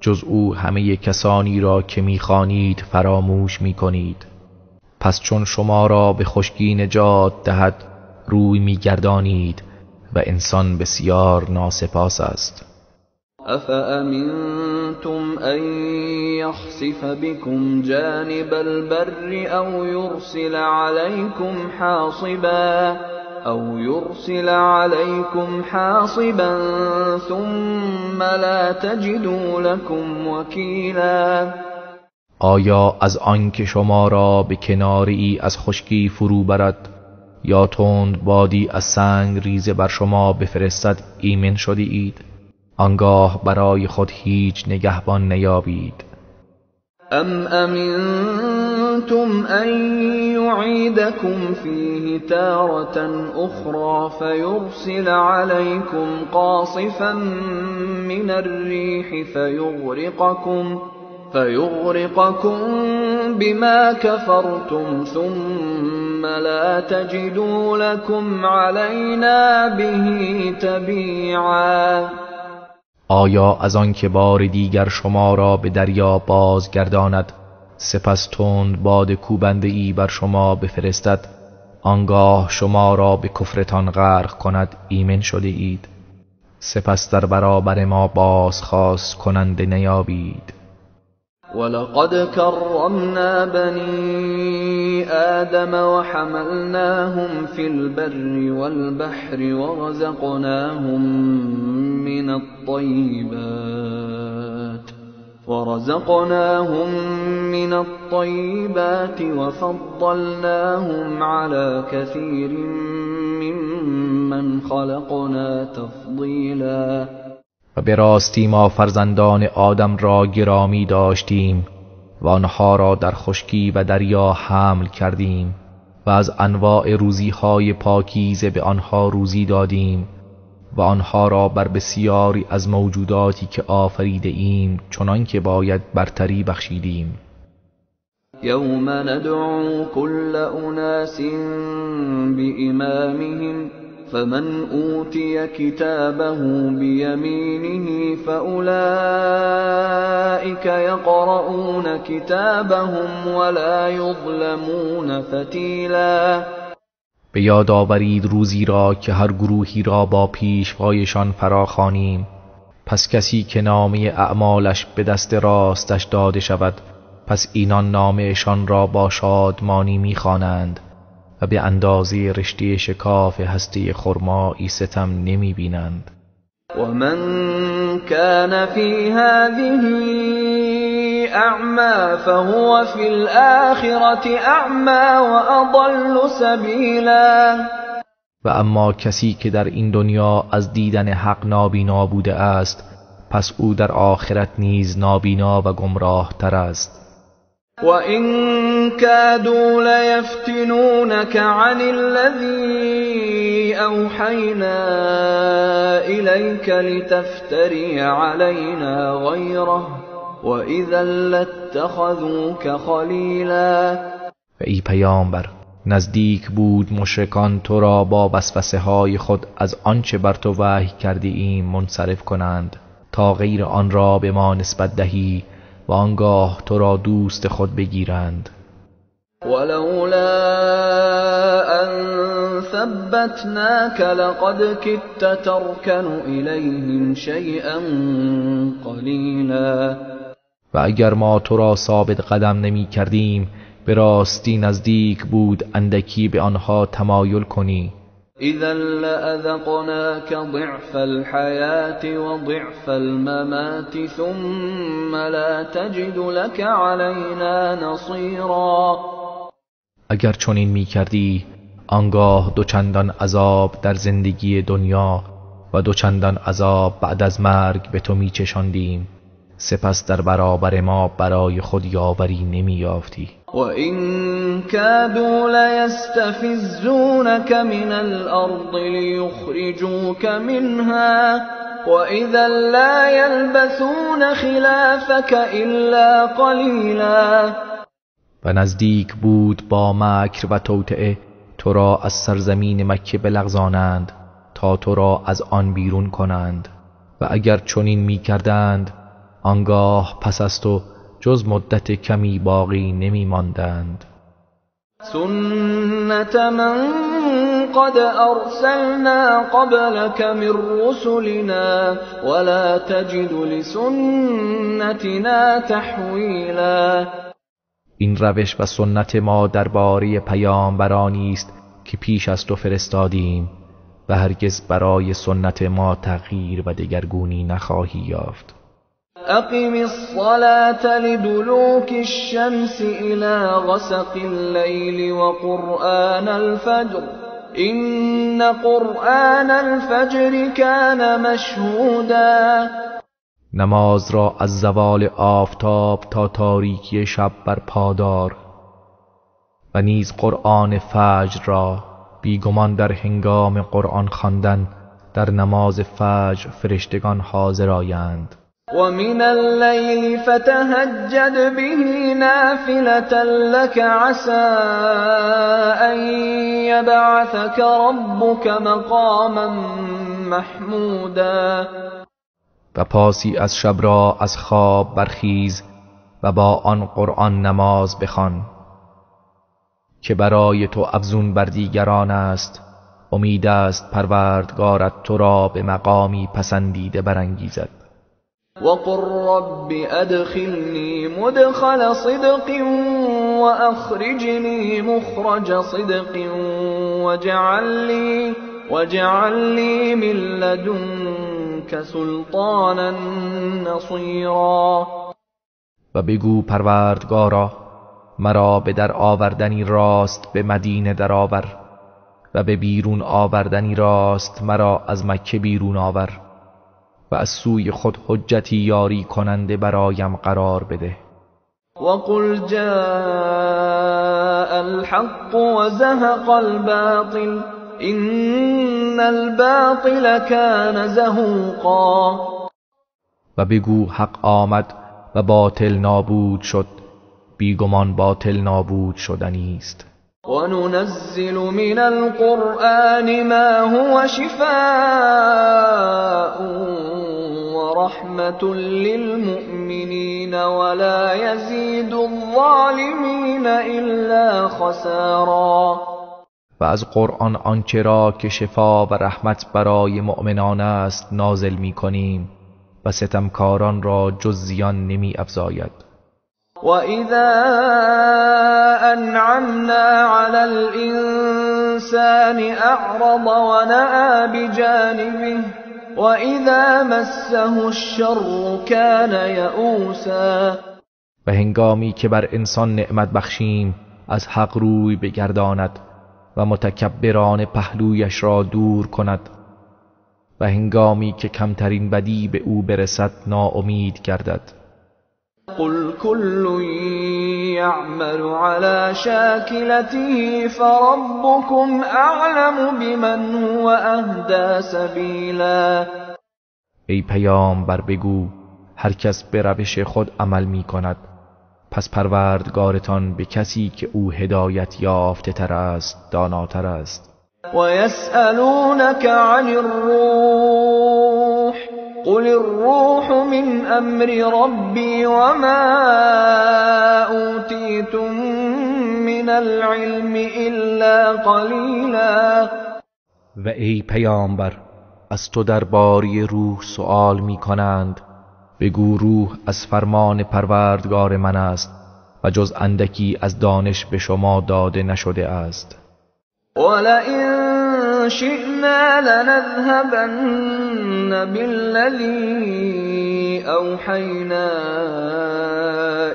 جز او همه کسانی را که می‌خوانید فراموش می‌کنید. پس چون شما را به خشکی نجات دهد روی می‌گردانید و انسان بسیار ناسپاس است. أَفَأَمِنْتُمْ أَنْ يَخْسِفَ بِكُمْ جَانِبَ الْبَرِّ أَوْ يُرْسِلَ عَلَيْكُمْ حَاصِبًا ثُمَّ لَا تَجِدُوا لَكُمْ وَكِيلًا. آیا از آن که شما را به کناری از خشکی فرو برد یا تند بادی از سنگ ریزه بر شما بفرستد ایمن شده اید؟ آنگاه برای خود هیچ نگهبان نیابید. أَمْ أَمِنْتُمْ أَنْ يُعِيدَكُمْ فِيهِ تَارَةً أُخْرَى فَيُرْسِلَ عَلَيْكُمْ قَاصِفًا مِنَ الرِّيحِ فَيُغْرِقَكُمْ بِمَا كَفَرْتُمْ ثُمَّ لَا تَجِدُوا لَكُمْ عَلَيْنَا بِهِ تَبِيعًا. آیا از آن که بار دیگر شما را به دریا بازگرداند سپس تند باد کوبنده‌ای بر شما بفرستد آنگاه شما را به کفرتان غرق کند ایمن شده اید؟ سپس در برابر ما بازخواست کننده نیابید. وَلَقَدْ كَرَّمْنَا بَنِي آدَمَ وَحَمَلْنَاهُمْ فِي الْبَرِّ وَالْبَحْرِ وَرَزَقْنَاهُمْ مِنَ الطَّيِّبَاتِ وَفَضَّلْنَاهُمْ عَلَى كَثِيرٍ مِّمَّنْ خَلَقْنَا تَفْضِيلًا. و به راستی ما فرزندان آدم را گرامی داشتیم و آنها را در خشکی و دریا حمل کردیم و از انواع روزی‌های پاکیزه به آنها روزی دادیم و آنها را بر بسیاری از موجوداتی که آفریده ایم چنان که باید برتری بخشیدیم. یوم ندعو كل أناس بإمامهم فمن أوتي كتابه بيمينه فأولئك يقرؤون كتابهم ولا يظلمون فتیلا. به یاد آورید روزی را که هر گروهی را با پیشوایشان فراخوانیم. پس کسی که نامه اعمالش به دست راستش داده شود، پس اینان نامهشان را با شادمانی می‌خوانند و به اندازه رشته شکاف هسته خرمایی ستم نمی‌بینند. ومن كان في هذه أعمى فهو في الآخرة أعمى وأضل سبيلا. و اما کسی که در این دنیا از دیدن حق نابینا بوده است، پس او در آخرت نیز نابینا و گمراه تر است. وَإِن كَادُوا لَيَفْتِنُونَكَ عَنِ الَّذِي أَوْحَيْنَا إِلَيْكَ لِتَفْتَرِيَ عَلَيْنَا غَيْرَهُ وَإِذًا لَاتَّخَذُوكَ خَلِيلًا. و ای پیامبر، نزدیک بود مشرکان تو را با وسوسه های خود از آنچه بر تو وحی کرده ایم منصرف کنند تا غیر آن را به ما نسبت دهی و آنگاه تو را دوست خود بگیرند. ولولا أن ثبتناك لقد كدت تركن إليهم شيئا قليلا. و اگر ما تو را ثابت قدم نمی کردیم، به راستی نزدیک بود اندکی به آنها تمایل کنی. إذا لأذقناك ضعف الحياة وضعف الممات ثم لا تجد لك علينا نصيرا. اگر چنین می کردی، آنگاه دوچندان عذاب در زندگی دنیا و دوچندان عذاب بعد از مرگ به تو می چشاندیم، سپس در برابر ما برای خود یاوری نمی یافتی. وَإِن كَادُوا لَيَسْتَفِزُّونَكَ مِنَ الْأَرْضِ لِيُخْرِجُوكَ مِنْهَا وَإِذًا لَّا يَلْبَثُونَ خِلَافَكَ إِلَّا قَلِيلًا. و نزدیک بود با مکر و توطئه تو را از سرزمین مکه بلغزانند تا تو را از آن بیرون کنند، و اگر چنین می کردند آنگاه پس از تو جز مدت کمی باقی نمی ماندند. سنت من قد ارسلنا قبلك من رسلنا ولا تجد لسنتنا تحویلا. این روش و سنت ما درباره پیامبرانی است که پیش از تو فرستادیم و هرگز برای سنت ما تغییر و دگرگونی نخواهی یافت. اقم الصلاة لدلوك الشمس إلى غسق الليل وقرآن الفجر إن قرآن الفجر كان مشهودا. نماز را از زوال آفتاب تا تاریکی شب بر پادار و نیز قرآن فجر را بیگمان در هنگام قرآن خواندن در نماز فجر فرشتگان حاضر آیند. ومن الليل فتهجد به نافلة لك عسى أن يبعثك ربك مقاما محمودا. و پاسی از شب را از خواب برخیز و با آن قرآن نماز بخوان که برای تو افزون بر دیگران است. امید است پروردگارت تو را به مقامی پسندیده برانگیزد. وقل رب ادخلني مدخل صدق واخرجني مخرج صدق واجعل لي من لدنك سلطانا نصيرا. و بگو پروردگارا مرا به در آوردنی راست به مدینه درآور و به بیرون آوردنی راست مرا از مکه بیرون آور و از سوی خود حجتی یاری کننده برایم قرار بده. وقل جاء الحق وزهق الباطل ان الباطل كان زهوقا. و بگو حق آمد و باطل نابود شد، بیگمان باطل نابود شدنی است. وننزل من القرآن ما هو شفاء ورحمة للمؤمنين ولا يزيد الظالمين إلا خسارا. و از قرآن آنچه را که شفا و رحمت برای مؤمنان است نازل می کنیم و ستمکاران را جز زیان نمی افزاید. وَإِذَا أَنْعَمْنَا عَلَى الْإِنسَانِ أَعْرَضَ وَنَأَىٰ بِجَانِبِهِ وَإِذَا مَسَّهُ الشَّرُّ كَانَ یئوسا. و هنگامی که بر انسان نعمت بخشیم از حق روی بگرداند و متکبران پهلویش را دور کند و هنگامی که کمترین بدی به او برسد ناامید گردد. قل كل يعمل على شاكلته فربكم أعلم بمن هو أهدى سبيلا. ای پیامبر بگو هر کس به روش خود عمل می کند، پس پروردگارتان به کسی که او هدایت یافته تر است داناتر است. ويسألونك عن الروح قل الروح من أمر ربي وما أوتيتم من العلم إلا قليلا. و ای پیامبر از تو درباره روح سؤال می کنند، بگو روح از فرمان پروردگار من است و جز اندکی از دانش به شما داده نشده است. ولئن شئنا لنذهبن بالذي أوحينا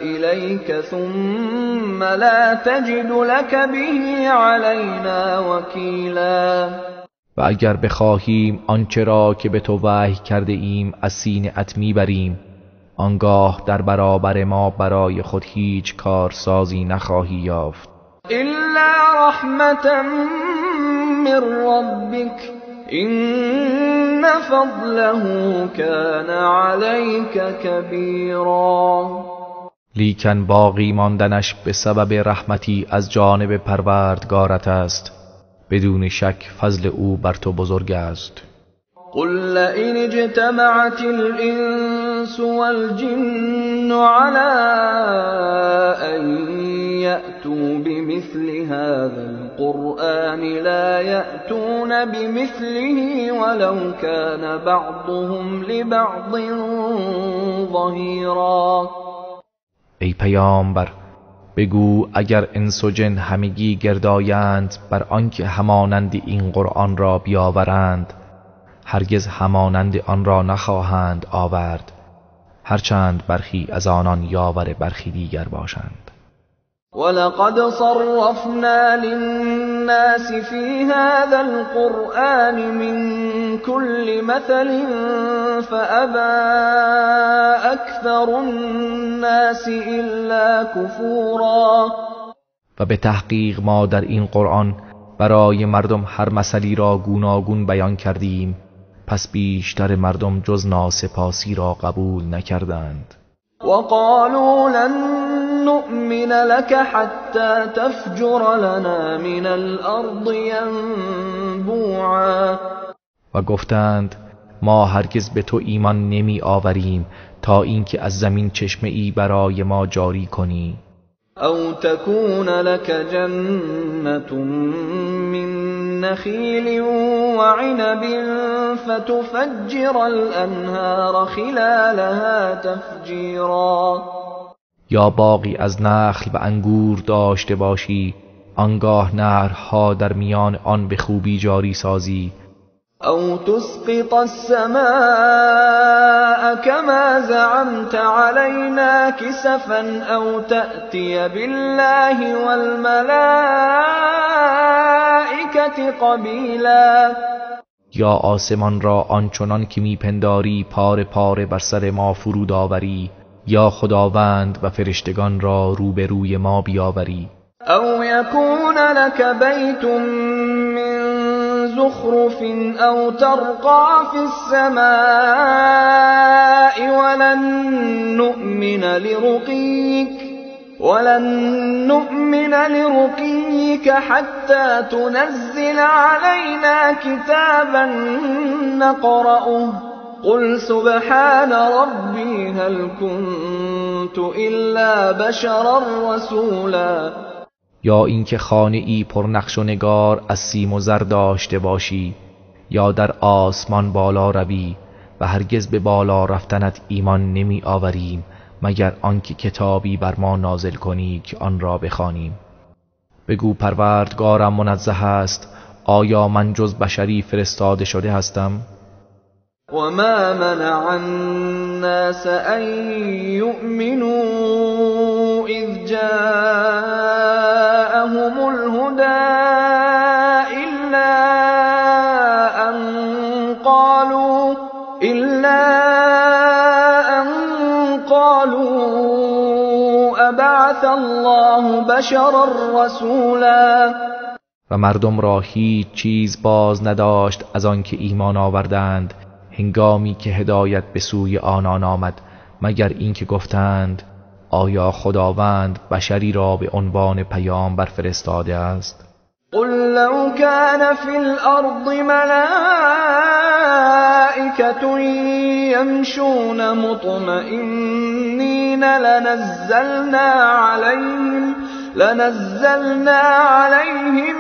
إليك ثم لا تجد لك به علينا وكيلا. و اگر بخواهیم آنچه را که به تو وحی کرده ایم از سینه‌ات میبریم، آنگاه در برابر ما برای خود هیچ کارسازی نخواهی یافت. إلا رحمة من ربك إن فضله كان عليك كبيرا. لیکن باقی ماندنش به سبب رحمتی از جانب پروردگارت است، بدون شک فضل او بر تو بزرگ است. قل لئن اجتمعت الإنس والجن على أن يأتوا بمثل هذا القرآن لا يأتون بمثله ولو كان بعضهم لبعض ظهيرا. ای پیامبر بگو اگر انس و جن همگی گردایند بر آنکه همانند این قرآن را بیاورند، هرگز همانند آن را نخواهند آورد، هرچند برخی از آنان یاور برخی دیگر باشند. ولقد صرفنا للناس في هذا القرآن من كل مثل فأبى أكثر الناس إلا كفورا. و به تحقیق ما در این قرآن برای مردم هر مثلی را گوناگون بیان کردیم، پس بیشتر مردم جز ناسپاسی را قبول نکردند. وقالوا لن نؤمن لك حتى تفجر لنا من الأرض ينبوعا. و گفتند ما هرگز به تو ایمان نمی آوریم تا اینکه از زمین چشمه ای برای ما جاری کنی. أو تكون لك جنة من نخيل وعنب فتفجر الأنهار خلالها تفجيرا. یا باغی از نخل و انگور داشته باشی، آنگاه نهرها در میان آن به خوبی جاری سازی. أو تسقط السماء كما زعمت علينا كسفا أو تأتي بالله والملائكة قبيلا. یا آسمان را آنچنان که میپنداری پاره پاره بر سر ما فرود آوری، یا خداوند و فرشتگان را روبروی ما بیاوری. أو يكون لك بيت من زخرف أو ترقى في السماء ولن نؤمن لرقيك حتى تنزل علينا كتابا نقرأه قل سبحان ربي هل كنت إلا بشرا رسولا. یا اینکه خانه ای پر نقش و نگار از سیم و زر داشته باشی، یا در آسمان بالا روی و هرگز به بالا رفتنت ایمان نمی آوریم مگر آنکه کتابی بر ما نازل کنی که آن را بخوانیم. بگو پروردگارم منزه است، آیا من جز بشری فرستاده شده هستم؟ وما منع الناس أن يؤمنوا إذ جاءهم الهدى إلا أن قالوا أبعث الله بشرا رسولا. و مردم را هیچ چیز باز نداشت از آنکه ایمان آوردند هنگامی که هدایت به سوی آنان آمد، مگر اینکه گفتند آیا خداوند بشری را به عنوان پیامبر فرستاده است؟ قل لو كان في الأرض ملائكة يمشون مطمئنين لنزلنا عليهم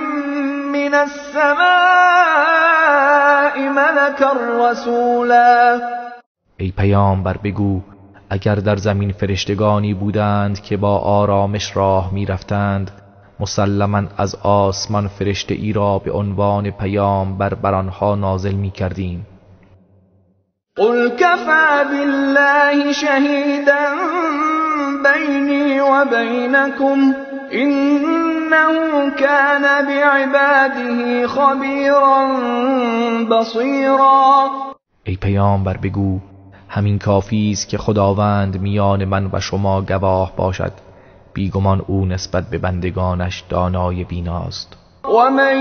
من السماء ملكا رسولا. ای پیامبر بگو اگر در زمین فرشتگانی بودند که با آرامش راه می رفتند، مسلماً از آسمان فرشته ای را به عنوان پیامبر بر آنها نازل می کردیم. قل كفى بالله شهيدا بيني وبينكم إنه كان بعباده خبيرا بصيرا. ای پیامبر بگو همین کافی است که خداوند میان من و شما گواه باشد، بیگمان او نسبت به بندگانش دانای بیناست. ومن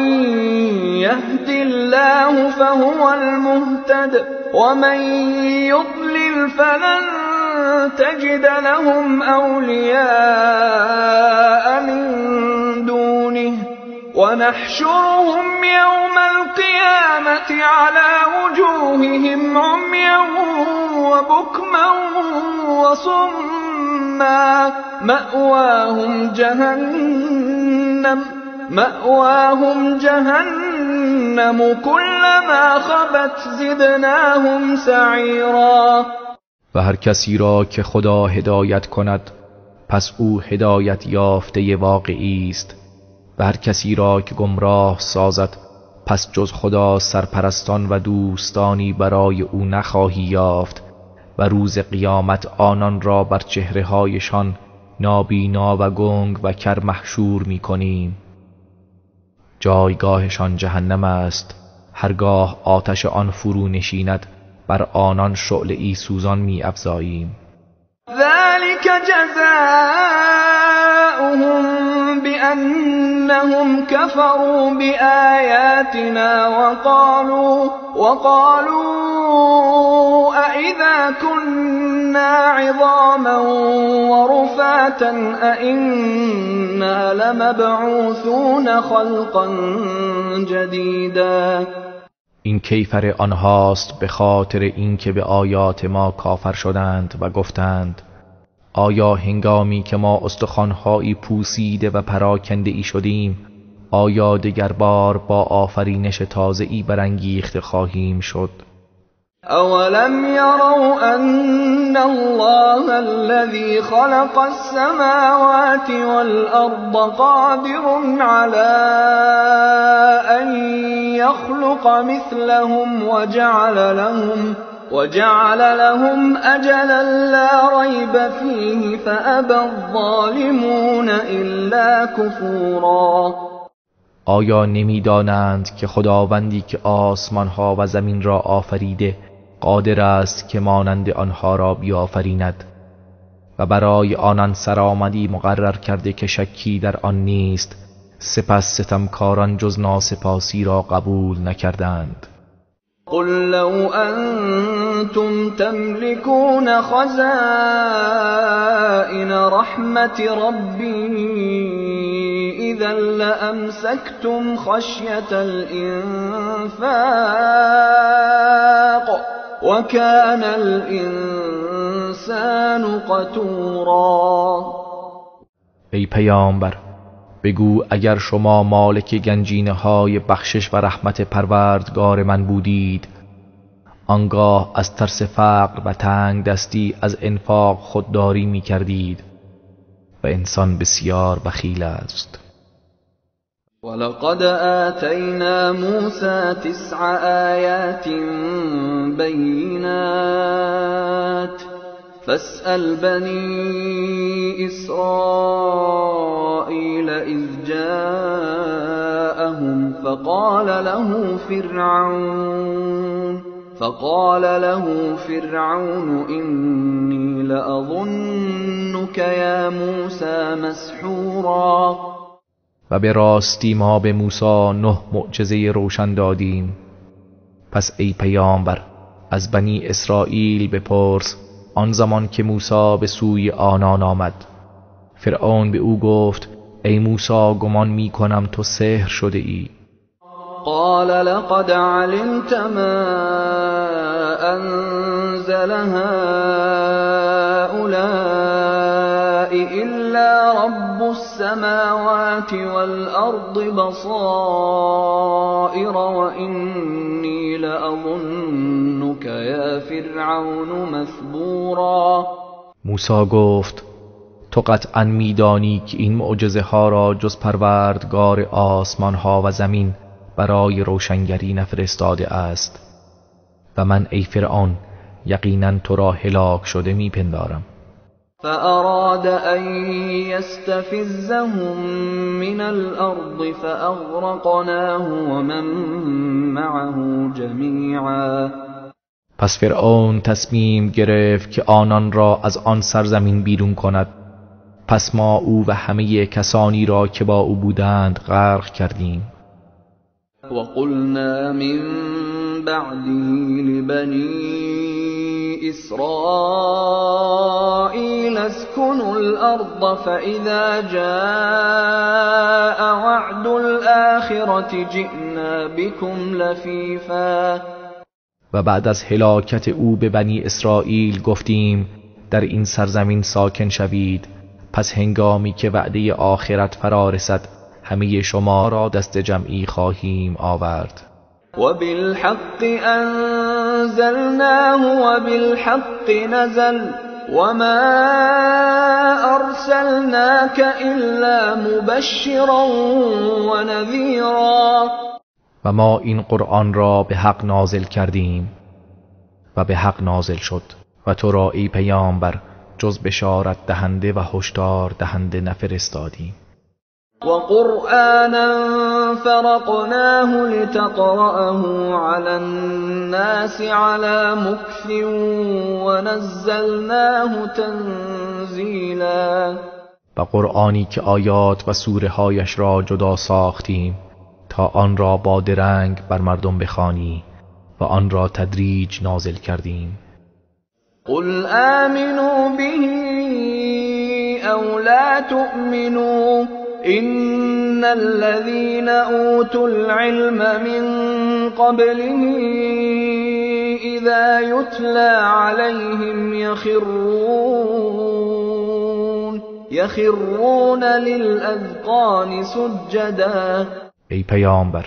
يهد الله فهو المهتد ومن يضلل فلن تجد لهم أولياء من دونه ونحشرهم يوم القيامة على وجوههم عميا وبكما وصما مأواهم جهنم كلما خبت زدناهم سعيرا. و هر کسی را که خدا هدایت کند پس او هدایت یافته واقعی است، و هر کسی را که گمراه سازد پس جز خدا سرپرستان و دوستانی برای او نخواهی یافت، و روز قیامت آنان را بر چهره‌هایشان نابینا و گنگ و کر محشور می کنیم. جایگاهشان جهنم است، هرگاه آتش آن فرو نشیند بر آنان شعله‌ای سوزان می افزاییم. ذلك جزاؤهم بأنهم كفروا بآياتنا وقالوا أئذا كنا عظاما ورفاتا أئنا لمبعوثون خلقا جديدا. این کیفر آنهاست به خاطر اینکه به آیات ما کافر شدند و گفتند آیا هنگامی که ما استخوان‌هایی پوسیده و پراکنده ای شدیم آیا دگر بار با آفرینش تازه‌ای برانگیخته خواهیم شد؟ أولم يروا أن الله الذي خلق السماوات والأرض قادر على أن يخلق مثلهم وجعل لهم أجلا لا ريب فيه فأبى الظالمون إلا كفورا. آیا نمی‌دانند که خداوندی که آسمان‌ها و زمین را آفریده قادر است که مانند آنها را بیافریند و برای آنان سرآمدی مقرر کرده که شکی در آن نیست، سپس ستمکاران جز ناسپاسی را قبول نکردند. قل لو أنتم تملكون خزائن رحمة ربي إذا لأمسكتم خشية الإنفاق وكان الإنسان قتورا. ای پیامبر بگو اگر شما مالک گنجینه های بخشش و رحمت پروردگار من بودید، آنگاه از ترس فقر و تنگ دستی از انفاق خودداری می کردید و انسان بسیار بخیل است. ولقد آتینا موسى 9 آیات بینات فاسأل بنی اسرائیل اذ جاءهم فقال له فرعون إني لأظنك يا موسى مسحورا. و به راستی ما به موسی 9 معجزه روشن دادیم. پس ای پیامبر از بنی اسرائیل بپرس آن زمان که موسی به سوی آنان آمد. فرعون به او گفت ای موسی گمان می کنم تو سحر شده ای. قال لقد علمت ما أنزل هؤلاء إلا رب السماوات والأرض بصائر وإني لأظنك يا فرعون مثبورا. موسی گفت تو قطعا میدانی که این معجزه ها را جز پروردگار آسمان ها و زمین برای روشنگری نفرستاده است و من ای فرعون یقینا تو را هلاک شده میپندارم. فأراد أن يستفزهم من الأرض فأغرقناه ومن معه جميعا. پس فرعون تصمیم گرفت که آنان را از آن سرزمین بیرون کند. پس ما او و همه کسانی را که با او بودند غرق کردیم. وقلنا من بعده لبني إسرائيل اسكنوا الأرض فإذا جاء وعد الآخرة جئنا بكم لفیفا. و بعد از هلاکت او به بنی اسرائیل گفتیم در این سرزمین ساکن شوید، پس هنگامی که وعده آخرت فرا رسد همه شما را دست جمعی خواهیم آورد. وبالحق أنزلناه وبالحق نزل وما أرسلناك إلا مبشرا ونذيرا. و ما این قرآن را به حق نازل کردیم و به حق نازل شد و تو را ای پیامبر جز بشارت دهنده و هشدار دهنده نفرستادیم. وقرآنا فرقناه لتقرأه على الناس على مكث ونزلناه تنزیلا. و قرآنی که آیات و سوره هایش را جدا ساختیم تا آن را با درنگ بر مردم بخوانی و آن را تدریج نازل کردیم. قل آمنوا به او لا تؤمنوا إن الذين أوتوا العلم من قبله إذا يتلى عليهم يخرون للأذقان سجدا. ای پیامبر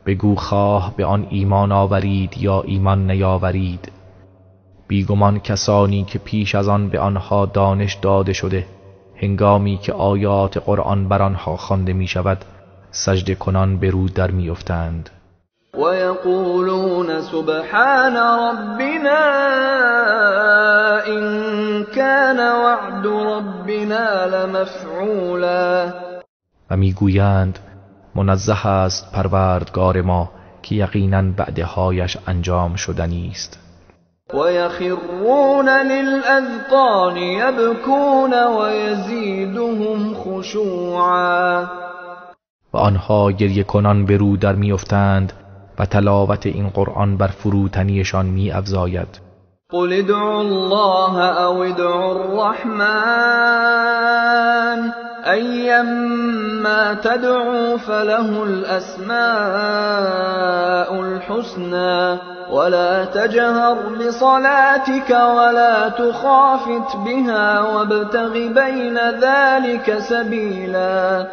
بگو خواه به آن ایمان آورید یا ایمان نیاورید، بیگمان کسانی که پیش از آن به آنها دانش داده شده هنگامی که آیات قرآن بر آنها خوانده می شود سجده کنان به رو در می افتند. و یقولون سبحان ربنا این کان وعد ربنا لمفعولا. و می گویند منزه است پروردگار ما که یقیناً وعده‌هایش انجام شدنی است. ويخرون للأذقان يبكون ويزيدهم خشوعا. و آنها گریه کنان به رو در می افتند و تلاوت این قرآن بر فروتنیشان می افزاید. قل ادعوا الله او ادعوا الرحمن أيما تدعوا فله الأسماء الحسنى ولا تجهر بصلاتك ولا تخافت بها وابتغ بين ذلك سبيلا.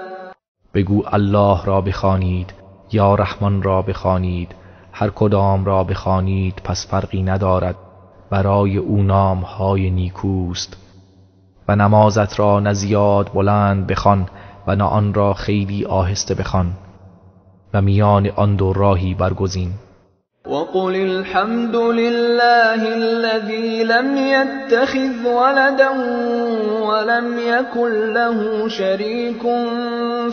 بگو الله را بخوانید یا رحمان را بخوانید، هر کدام را بخوانید پس فرقی ندارد، برای او نام‌های نیکوست. و نمازت را نه زیاد بلند بخوان و نه آن را خیلی آهسته بخوان، و میان آن دو راهی برگزین. وقل الحمد لله الذي لم يتخذ ولدا ولم يكن له شريك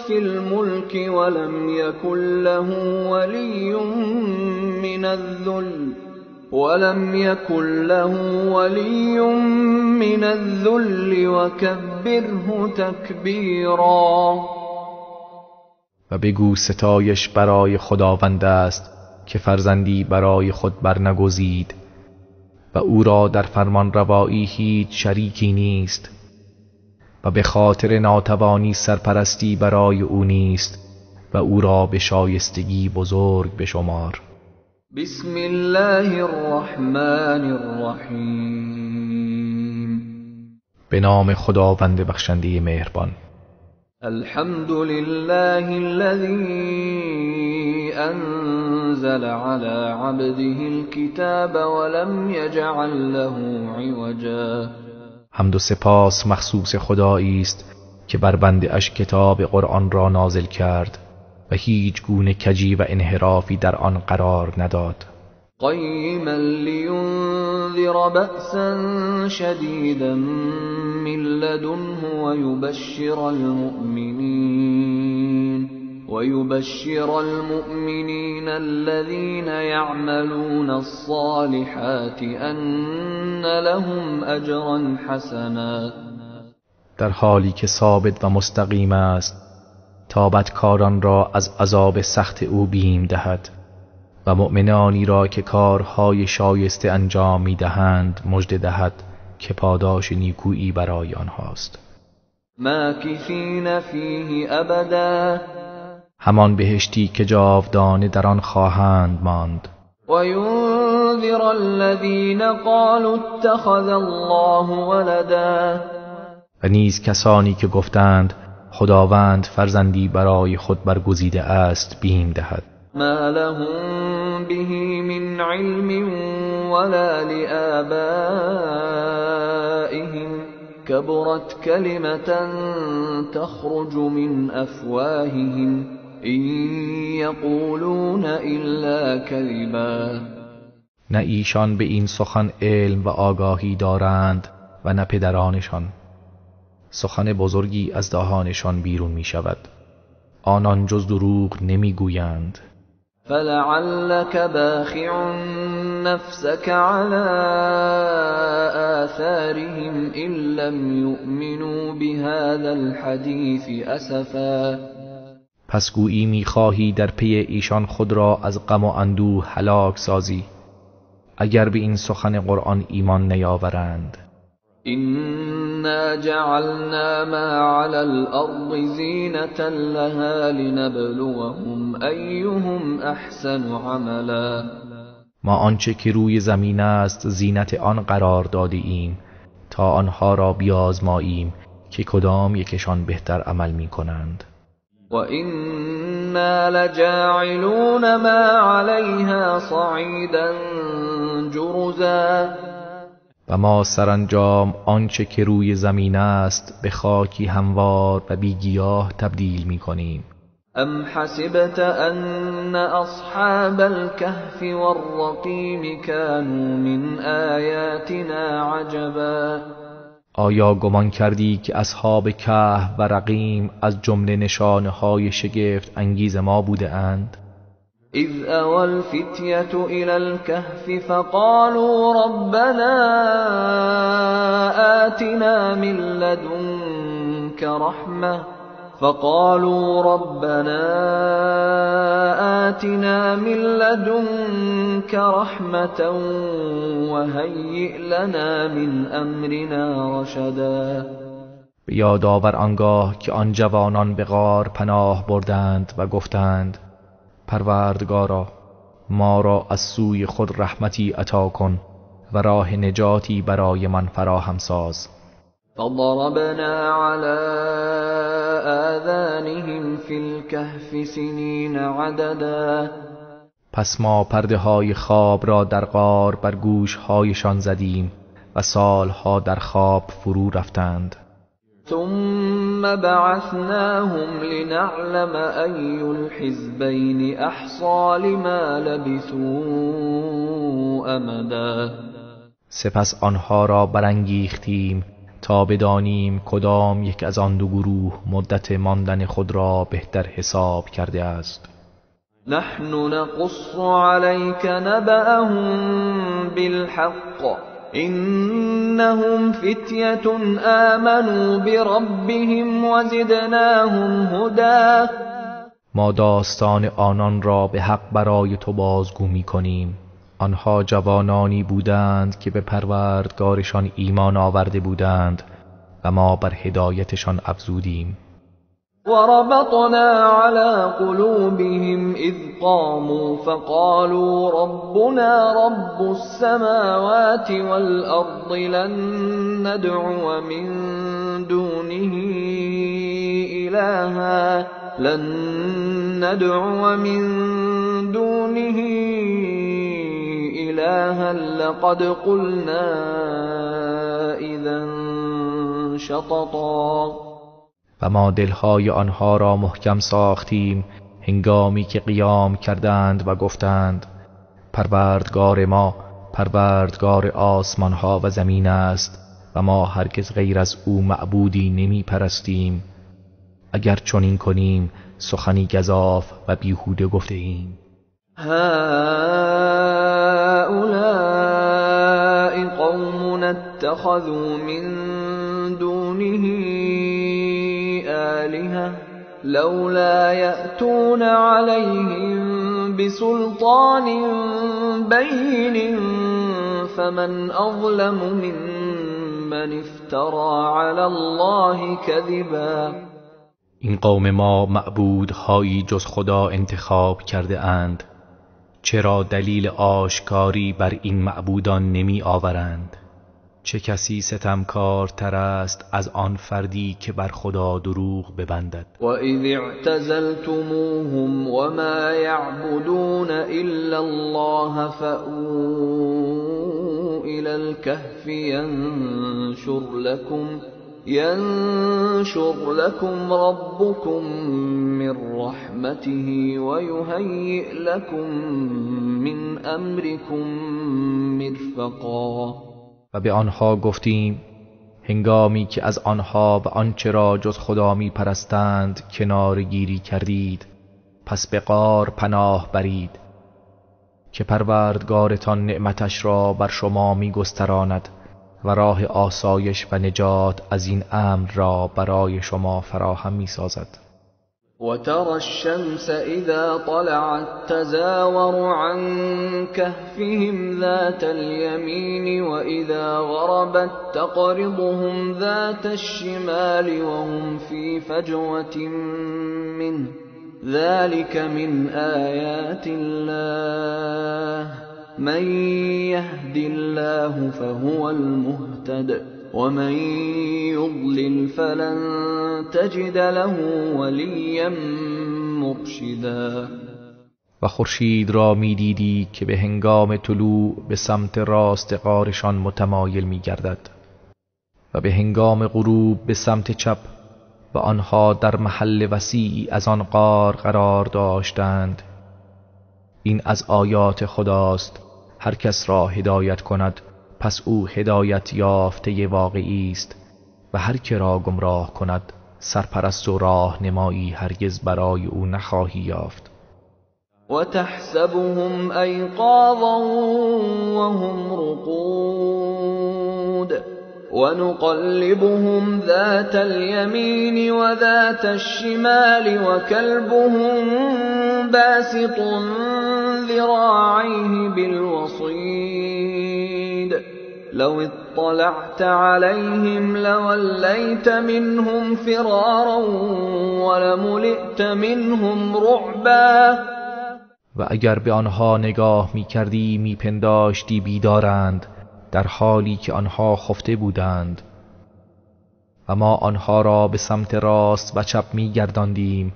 في الملك ولم يكن له ولي من الذل وكبره تكبيرا. و بگو ستایش برای خداوند است که فرزندی برای خود برنگزید و او را در فرمان روایی هیچ شریکی نیست و به خاطر ناتوانی سرپرستی برای او نیست و او را به شایستگی بزرگ بشمار. بسم الله الرحمن الرحیم. به نام خداوند بخشنده مهربان. الحمد لله الذي أنزل على عبده الكتاب ولم يجعل له عوجا. حمد و سپاس مخصوص خدایی است که بر بنده اش کتاب قرآن را نازل کرد و هیچ گونه کجی و انحرافی در آن قرار نداد. قیما لینذر بأسا شدیدا من لدنه ويبشر المؤمنين الذين يعملون الصالحات أن لهم أجرا حسنا. در حالی که ثابت و مستقیم است تا بدکاران را از عذاب سخت او بیم دهد و مؤمنانی را که کارهای شایسته انجام می‌دهند مژده دهد که پاداش نیکویی برای آنهاست. ماکثین فیه ابدا. همان بهشتی که جاودانه در آن خواهند ماند. و ینذر الذین قالوا اتخذ الله ولدا. و نیز کسانی که گفتند خداوند فرزندی برای خود برگزیده است بیم دهد. ما لهم به من علم ولا لآبائهم كبرت كلمة تخرج من أفواههم إن يقولون إلا كذبا. نه ایشان به این سخن علم و آگاهی دارند و نه پدرانشان. سخن بزرگی از دهانشان بیرون می شود، آنان جز دروغ نمی گویند. فلعلك باخع نفسك على آثارهم إن لم يؤمنوا بهذا الحديث أسفا. پس گویی می‌خواهی در پی ایشان خود را از غم و اندوه هلاک سازی اگر به این سخن قرآن ایمان نیاورند. إنا جعلنا ما على الأرض زينة لها لنبلوهم أيهم أحسن عملا. ما آنچه که روی زمین است زینت آن قرار داده ایم تا آنها را بیازماییم که کدام یکشان بهتر عمل می کنند. و إنا لجاعلون ما عليها صعيدا جرزا. و ما سرانجام آنچه که روی زمین است به خاکی هموار و بیگیاه تبدیل می کنیم. ام حسبت ان اصحاب الكهف والرقیم كانوا من آیاتنا عجبا. آیا گمان کردی که اصحاب کهف و رقیم از جمله نشانه‌های شگفت انگیز ما بوده اند؟ اذ اوى الفتية الى الكهف فقالوا ربنا آتنا من لدنك رحمة وهيئ لنا من امرنا رشدا. به یاد آور آنگاه که آن جوانان به غار پناه بردند و گفتند پروردگارا ما را از سوی خود رحمتی عطا کن و راه نجاتی برای من فراهم ساز. فضربنا على آذانهم في الكهف سنين عددا. پس ما پرده های خواب را در غار بر گوش هایشان زدیم و سالها در خواب فرو رفتند. ثم بعثناهم لنعلم أي الحزبين أحصى لما لبثوا أمدا. سپس آنها را برانگیختیم تا بدانیم کدام یک از آن دو گروه مدت ماندن خود را بهتر حساب کرده است. نحن نقص عليك نبأهم بالحق إنهم فتية آمنوا بربهم وزدناهم هدى. ما داستان آنان را به حق برای تو بازگو می‌کنیم. آنها جوانانی بودند که به پروردگارشان ایمان آورده بودند و ما بر هدایتشان افزودیم. وربطنا على قلوبهم إذ قاموا فقالوا ربنا رب السماوات والأرض لن ندعو من دونه إلها لقد قلنا إذا شططا. و ما دلهای آنها را محکم ساختیم هنگامی که قیام کردند و گفتند پروردگار ما پروردگار آسمان ها و زمین است و ما هرگز غیر از او معبودی نمی پرستیم. اگر چنین کنیم سخنی گزاف و بیهوده گفته ایم. هؤلاء قوم اتخذوا من دونه آلهة لولا يأتون عليهم بسلطان بين فمن أظلم ممن افترى على الله كذبا. این قوم ما معبودهایی جز خدا انتخاب کرده اند. چرا دلیل آشکاری بر این معبودان نمی آورند؟ چه کسی ستمکارتر است از آن فردی که بر خدا دروغ ببندد. و اذ اعتزلتموهم وما يعبدون الا الله فأووا الى الكهف ينشر لكم ربكم من رحمته ويهيئ لكم من امركم مرفقا. و به آنها گفتیم هنگامی که از آنها و آنچه را جز خدا می پرستند کنار گیری کردید پس به غار پناه برید که پروردگارتان نعمتش را بر شما می گستراند و راه آسایش و نجات از این امر را برای شما فراهم می سازد. وترى الشمس إذا طلعت تزاور عن كهفهم ذات اليمين وإذا غربت تقرضهم ذات الشمال وهم في فجوة منه ذلك من آيات الله من يهد الله فهو المهتد ومن يضلل فلن تجد له وليا مرشدا. و خورشید را می دیدی که به هنگام طلوع به سمت راست غارشان متمایل می گردد و به هنگام غروب به سمت چپ و آنها در محل وسیعی از آن غار قرار داشتند. این از آیات خداست. هر کس را هدایت کند پس او هدایت یافته واقعی است و هر که را گمراه کند سرپرست و راهنمایی هرگز برای او نخواهی یافت. وتحسبهم أيقاظا وهم رقود ونقلبهم ذات اليمين وذات الشمال وكلبهم باسط ذراعيه بالوصيد لو اطلعت عليهم لوليت منهم فرارا ولملئت منهم رعبا. و اگر به آنها نگاه می کردی می پنداشتی بیدارند در حالی که آنها خفته بودند و ما آنها را به سمت راست و چپ می گرداندیم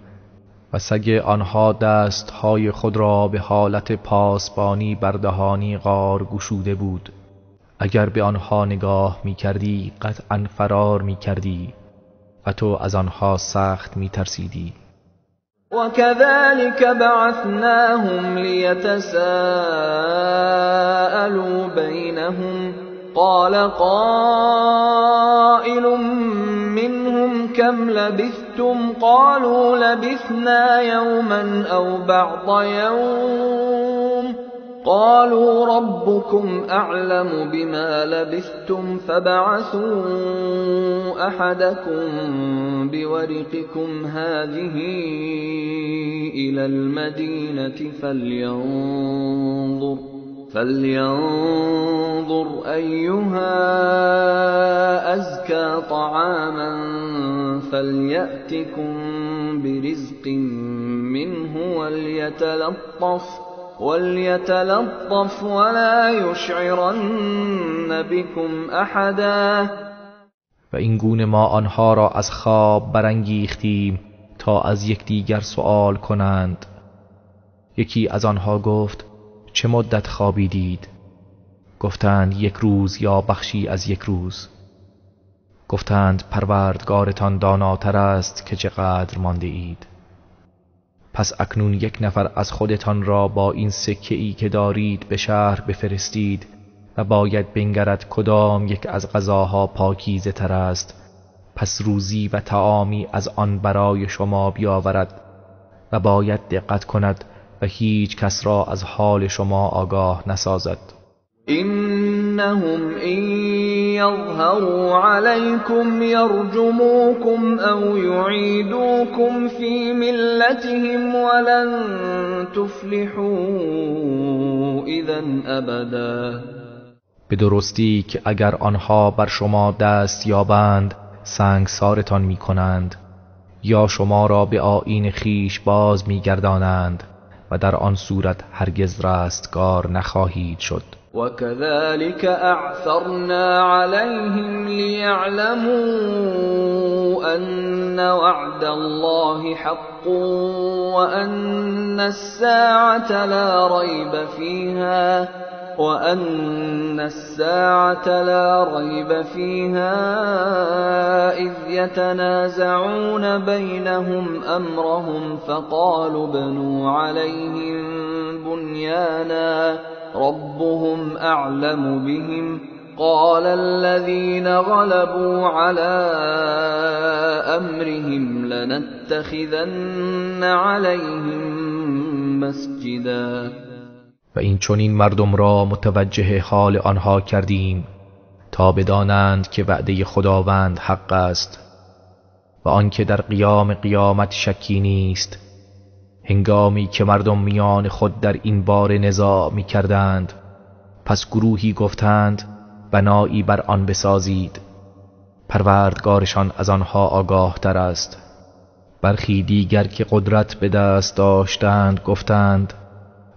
و سگ آنها دستهای خود را به حالت پاسبانی بر دهانی غار گشوده بود. اگر به آنها نگاه می کردی قطعا فرار می کردی و تو از آنها سخت می ترسیدی. وكذلك بعثناهم ليتساءلوا بينهم قال قائل منهم كم لبثتم قالوا لبثنا يوما أو بعض يوم قالوا ربكم أعلم بما لبثتم فابعثوا أحدكم بورقكم هذه إلى المدينة فلينظر أيها أزكى طعاما فليأتكم برزق منه وليتلطف ولا يشعرن بكم أحدا. و این گونه ما آنها را از خواب برانگیختیم تا از یکدیگر سؤال کنند. یکی از آنها گفت چه مدت خوابیدید؟ گفتند 1 روز یا بخشی از 1 روز. گفتند پروردگارتان داناتر است که چقدر مانده اید. پس اکنون 1 نفر از خودتان را با این سکه‌ای که دارید به شهر بفرستید و باید بنگرد کدام یک از غذاها پاکیزه تر است، پس روزی و طعامی از آن برای شما بیاورد و باید دقت کند و هیچ کس را از حال شما آگاه نسازد. إنهم إن يظهروا عليكم يرجموكم أو يعيدوكم في ملتهم ولن تفلحوا إذا أبدا. به درستی که اگر آنها بر شما دست یابند سنگسارتان می کنند یا شما را به آیین خیش باز می گردانند و در آن صورت هرگز رستگار نخواهید شد. وكذلك أعثرنا عليهم ليعلموا أن وعد الله حق وأن الساعة لا ريب فيها إذ يتنازعون بينهم أمرهم فقالوا ابنوا عليهم بنيانا ربهم أعلم بهم قال الذين غلبوا على أمرهم لنتخذن عليهم مسجدا. و این چنین مردم را متوجه حال آنها کردیم تا بدانند که وعده خداوند حق است و آنکه در قیامت شکی نیست. هنگامی که مردم میان خود در این باره نزاع می کردند، پس گروهی گفتند بنایی بر آن بسازید، پروردگارشان از آنها آگاه تر است. برخی دیگر که قدرت به دست داشتند گفتند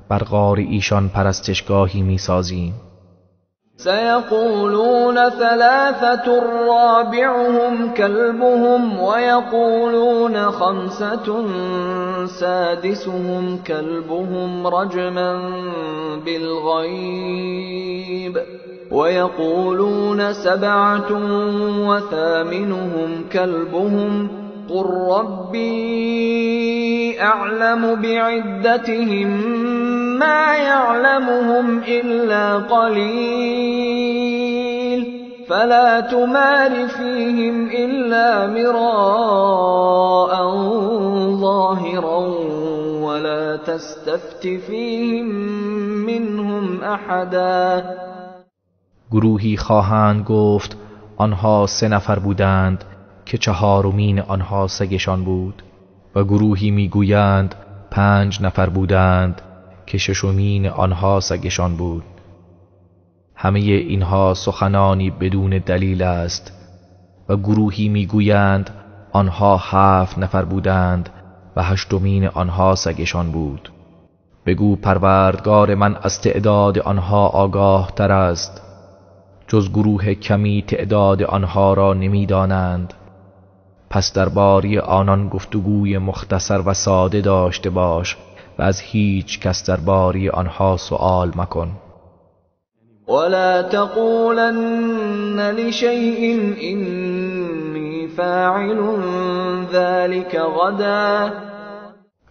بر غار ایشان پرستشگاهی می سازیم. سيقولون 3 رابعهم كلبهم ويقولون 5 سادسهم كلبهم رجما بالغيب ويقولون 7 وثامنهم كلبهم قل ربي أعلم بعدتهم ما يعلمهم إلا قليل فلا تمار فيهم إلا مراء ظاهرا ولا تستفت فيهم منهم أحدا. گروهی خواهند گفت آنها 3 نفر بودند که 4مین آنها سگشان بود و گروهی میگویند 5 نفر بودند که 6مین آنها سگشان بود. همه اینها سخنانی بدون دلیل است. و گروهی میگویند آنها 7 نفر بودند و 8مین آنها سگشان بود. بگو پروردگار من از تعداد آنها آگاه تر است، جز گروه کمی تعداد آنها را نمیدانند. پس درباره آنان گفتگوی مختصر و ساده داشته باش و از هیچ کس درباره آنها سؤال مکن. ولا تقولن لشيء إني فاعل ذلك غدا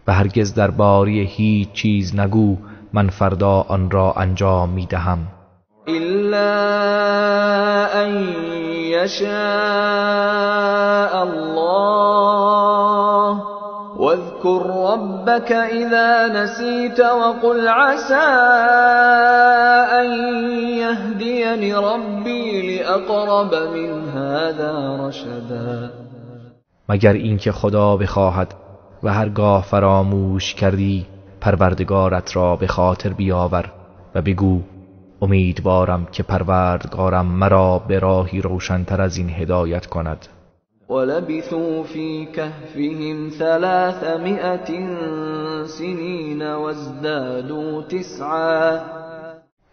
و هرگز درباره هیچ چیز نگو من فردا آن را انجام میدهم إلا أن يشاء الله واذكر ربك إذا نسيت وقل عسى أن يهديني ربي لأقرب من هذا رشدا. مگر اینکه خدا بخواهد و هرگاه فراموش کردی پروردگارت را به خاطر بیاور و بگو امیدوارم که پروردگارم مرا به راهی روشن‌تر از این هدایت کند. ولبثوا في كهفهم 300 سنين وازدادوا 9.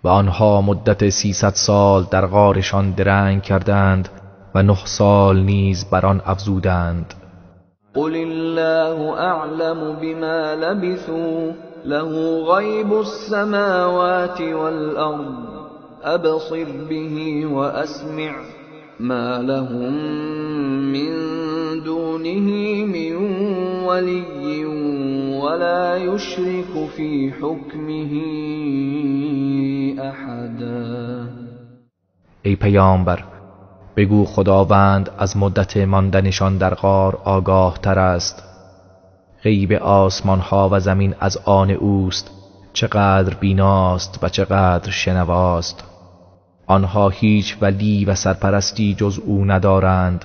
و آنها مدت 300 سال در غارشان درنگ کردند و 9 سال نیز بر آن افزودند. قل الله اعلم بما لبثوا له غیب السماوات والارض ابصر به واسمع ما لهم من دونه من ولی ولا يشرك في حكمه احدا. ای پیامبر بگو خداوند از مدت ماندنشان در غار آگاه تر است. غیب آسمان ها و زمین از آن اوست، چقدر بیناست و چقدر شنواست. آنها هیچ ولی و سرپرستی جز او ندارند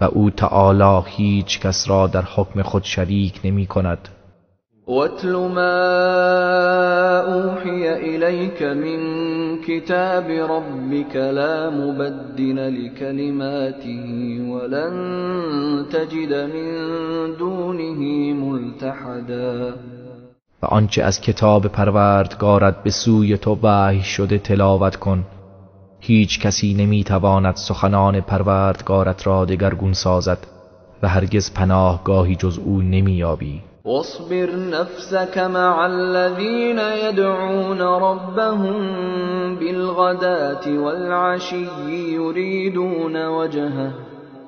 و او تعالی هیچ کس را در حکم خود شریک نمی کند. وَاتْلُ مَا أُوحِيَ إِلَيْكَ مِنْ كِتَابِ رَبِّكَ لَا مُبَدِّلَ لِكَلِمَاتِهِ وَلَنْ تَجِدَ مِنْ دُونِهِ مُلْتَحَدًا. و آنچه از کتاب پروردگارت به سوی تو وحی شده تلاوت کن. هیچ کسی نمیتواند سخنان پروردگارت را دگرگون سازد و هرگز پناهگاهی جز او نمییابی. واصبر نفسك مع الذين يدعون ربهم بالغداة والعشي يريدون وجهه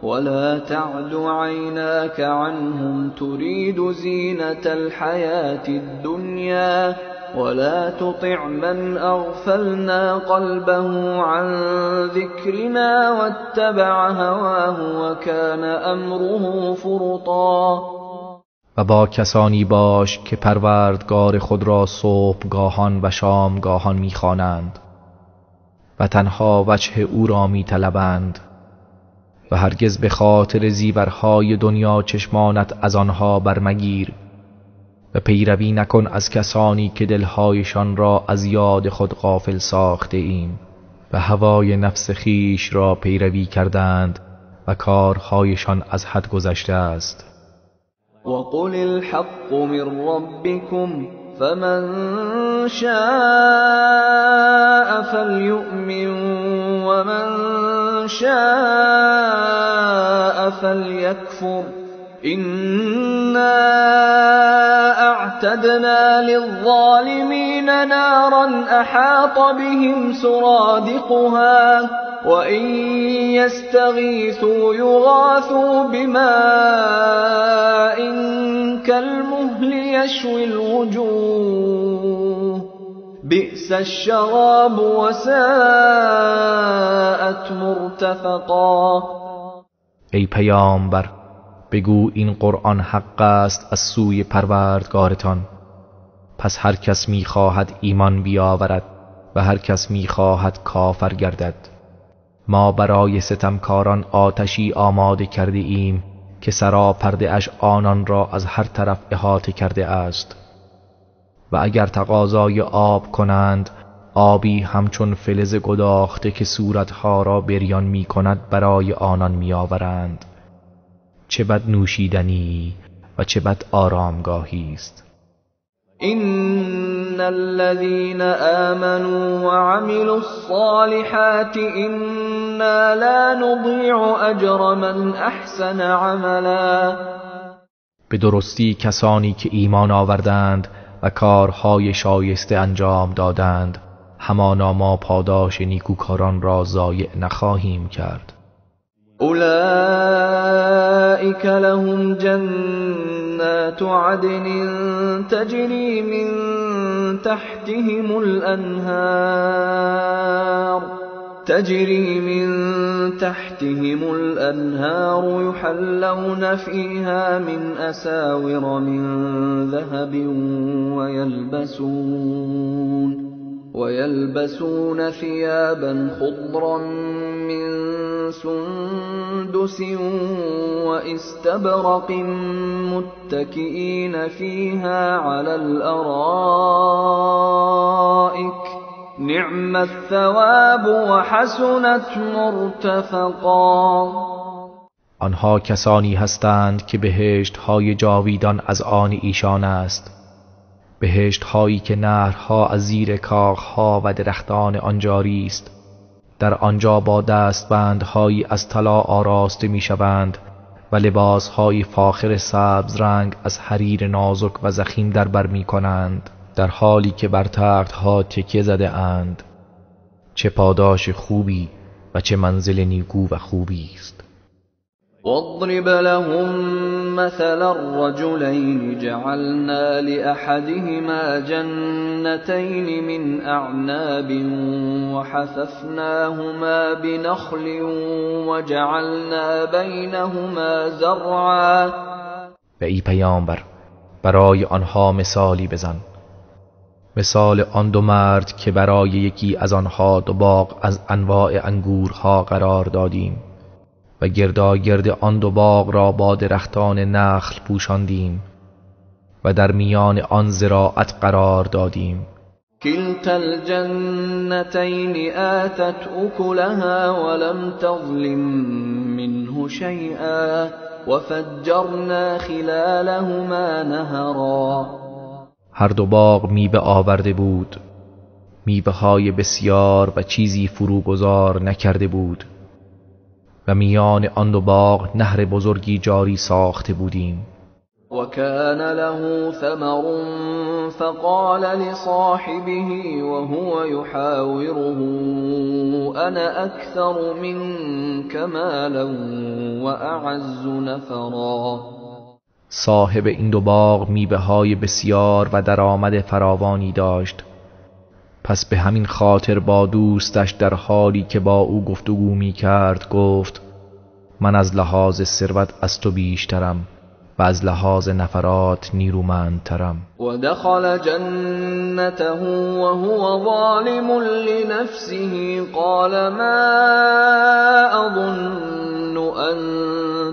ولا تعد عيناك عنهم تريد زينة الحياة الدنيا ولا تطع من أغفلنا قلبه عن ذكرنا واتبع هواه وكان أمره فرطا. و با کسانی باش که پروردگار خود را صبحگاهان و شامگاهان می‌خوانند و تنها وجه او را می‌طلبند و هرگز به خاطر زیورهای دنیا چشمانت از آنها برمگیر و پیروی نکن از کسانی که دلهایشان را از یاد خود غافل ساخته ایم و هوای نفس خیش را پیروی کردند و کارهایشان از حد گذشته است. وَقُلِ الْحَقُّ مِنْ رَبِّكُمْ فَمَنْ شَاءَ فَلْيُؤْمِنْ وَمَنْ شَاءَ فَلْيَكْفُرْ إِنَّا أَعْتَدْنَا لِلظَّالِمِينَ نَارًا أَحَاطَ بِهِمْ سُرَادِقُهَا وَإِنْ يَسْتَغِيثُوا يُغَاثُوا بِمَاءٍ كَالْمُهْلِ يَشْوِي الْوُجُوهَ بِئْسَ الشَّرَابُ وَسَاءَتْ مُرْتَفَقًا. ای پیامبر بگو این قرآن حق است از سوی پروردگارتان. پس هر کس می‌خواهد ایمان بیاورد و هر کس می‌خواهد کافر گردد. ما برای ستمکاران آتشی آماده کرده ایم که سراپرده اش آنان را از هر طرف احاطه کرده است و اگر تقاضای آب کنند آبی همچون فلز گداخته که صورتها را بریان می کند برای آنان می آورند. چه بد نوشیدنی و چه بد آرامگاهی است. إن الذين آمنوا وعملوا الصالحات إنا إنا لا نضيع أجر من أحسن عملا. به درستی کسانی که ایمان آوردند و کارهای شایسته انجام دادند، همانا ما پاداش نیکوکاران را ضایع نخواهیم کرد. أولئك لهم جنات عدن تجري من تحتهم الأنهار يحلون فيها من أساور من ذهب ويلبسون ثيابا خضرا من سندس واستبرق متكئين فيها على الأرائك نعم الثواب وحسنت مرتفقا. آنها کسانی هستند که بهشت‌های جاویدان از آن ایشان است، بهشت‌هایی که نهرها از زیر کاخها و درختان آن جاری است. در آنجا با دستبندهایی از طلا آراسته می‌شوند و لباسهای فاخر سبز رنگ از حریر نازک و ضخیم در بر می‌کنند، در حالی که بر تخت‌ها تکیه زده اند. چه پاداش خوبی و چه منزل نیکو و خوبی است. واضرب لهم مثل الرجلين جعلنا لأحدهما جنتين من أعناب وحففناهما بنخل وجعلنا بينهما زرعا. و ای پیامبر، برای آنها مثالی بزن، مثال آن دو مرد که برای یکی از آنها دو باغ از انواع انگورها قرار دادیم و گرداگرد آن دو باغ را با درختان نخل پوشاندیم و در میان آن زراعت قرار دادیم. كلتا الجنتين آتت أكلها ولم تظلم منه شيئا وفجرنا خلالهما نهرا. هر دو باغ میوه آورده بود، میوه‌های بسیار و چیزی فروگذار نکرده بود، و میان آن دو باغ نهر بزرگی جاری ساخته بودیم. وكان له ثمر فقال لصاحبه وهو يحاوره أنا أكثر منك مالا وأعز نفرا. صاحب این دو باغ میوه‌های بسیار و درآمد فراوانی داشت، پس به همین خاطر با دوستش در حالی که با او گفتگو می کرد گفت من از لحاظ ثروت از تو بیشترم و از لحاظ نفرات نیرومندترم. و دخل جنته وهو ظالم لنفسه قال ما اظن ان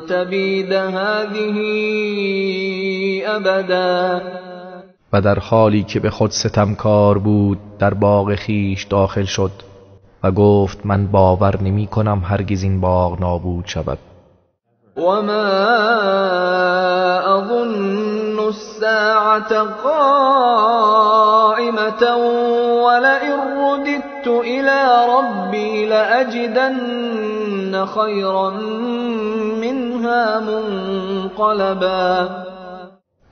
تبید هذه ابدا. و در حالی که به خود ستمکار بود در باغ خیش داخل شد و گفت من باور نمی کنم هرگز این باغ نابود شود. و ما اظن الساعة قائمة ولئن رددت الى ربی لأجدن خیرا منها منقلبا.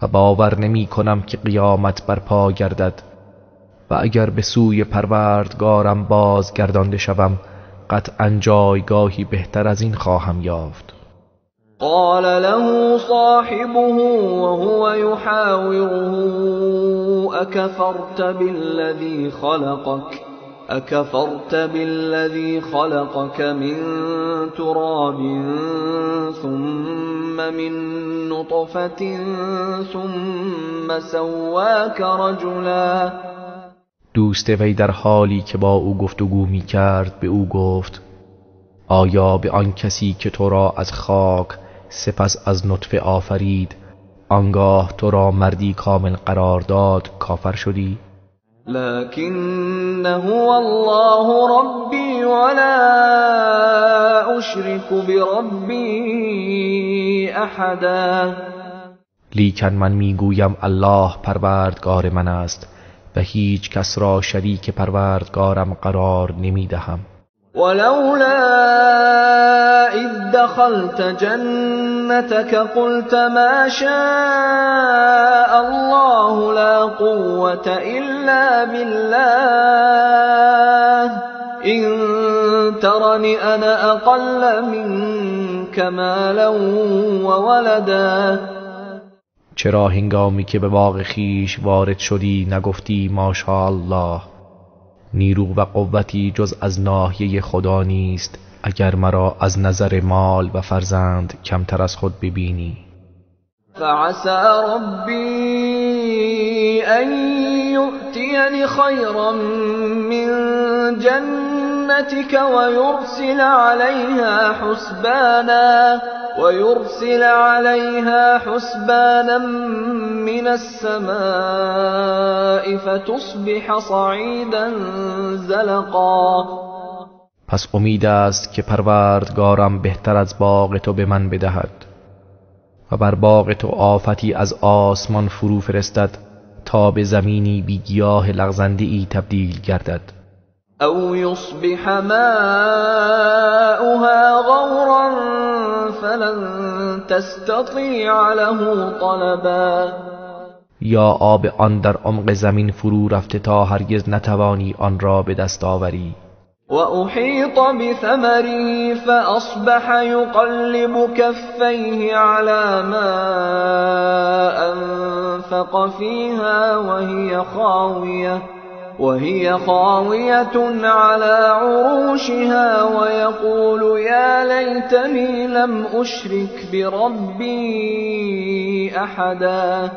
و باور نمی کنم که قیامت برپا گردد و اگر به سوی پروردگارم بازگردانده شوم قطعاً جایگاهی بهتر از این خواهم یافت. قال له صاحبه وهو يحاوره أكفرت بالذي خلقك من تراب ثم من نطفة ثم سواك رجلا. دوست وی در حالی که با او گفتگو می کرد به او گفت آیا به آن کسی که تو را از خاک سپس از نطفه آفرید آنگاه تو را مردی کامل قرار داد کافر شدی؟ لكن هو الله ربي ولا أشرك بربي أحدا. لیکن من میگویم الله پروردگار من است و هیچ کس را شریک پروردگارم قرار نمیدهم. ولولا إذ دخلت جنتك قلت ما شاء الله لا قوة إلا بالله إن ترني أنا أقل منك مالا وولدا. چرا هنگامی که به باغ خیش وارد شدی نگفتی ماشاءالله؟ نیرو و قوتی جز از ناحیه خدا نیست اگر مرا از نظر مال و فرزند کمتر از خود ببینی. فعسى ربي أن يؤتيني خيرا من جنتك ويرسل عليها حسبانا من السماء فتصبح صعيدا زلقا. پس امید است که پروردگارم بهتر از باغ تو به من بدهد و بر باغ تو آفتی از آسمان فرو فرستد تا به زمینی بی گیاه لغزنده‌ای تبدیل گردد. او یصبح ماؤها غورا فلن تستطیع له طلبا. یا آب آن در عمق زمین فرو رفته تا هرگز نتوانی آن را به دست آوری. وأحيط بثمره فأصبح يقلب كفيه على ما أنفق فيها وهي خاوية على عروشها ويقول يا ليتني لم أشرك بربي أحدا.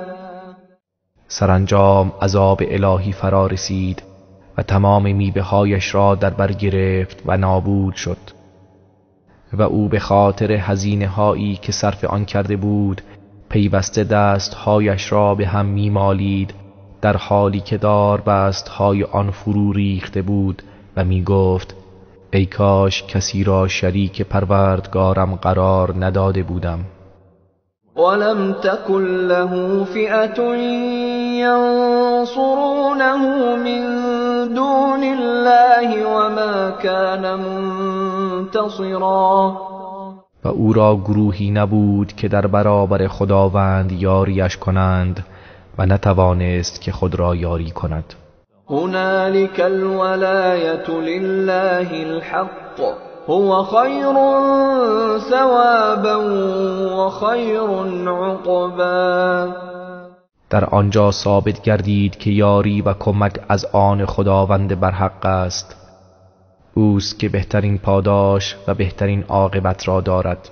سرانجام عذاب الهی فرا رسید و تمام میوه‌هایش را در بر گرفت و نابود شد و او به خاطر هزینه‌هایی که صرف آن کرده بود پیوسته دست‌هایش را به هم می‌مالید در حالی که داربست‌های آن فرو ریخته بود و می‌گفت ای کاش کسی را شریک پروردگارم قرار نداده بودم. ولم تكن له فئة ينصرونه من دون الله وما كان منتصرا. و او را گروهی نبود که در برابر خداوند یاریش کنند و نتوانست که خود را یاری کند. هنالك الولاية لله الحق هو خير ثوابا وخير عقبا. در آنجا ثابت گردید که یاری و کمک از آن خداوند برحق است. اوست که بهترین پاداش و بهترین عاقبت را دارد.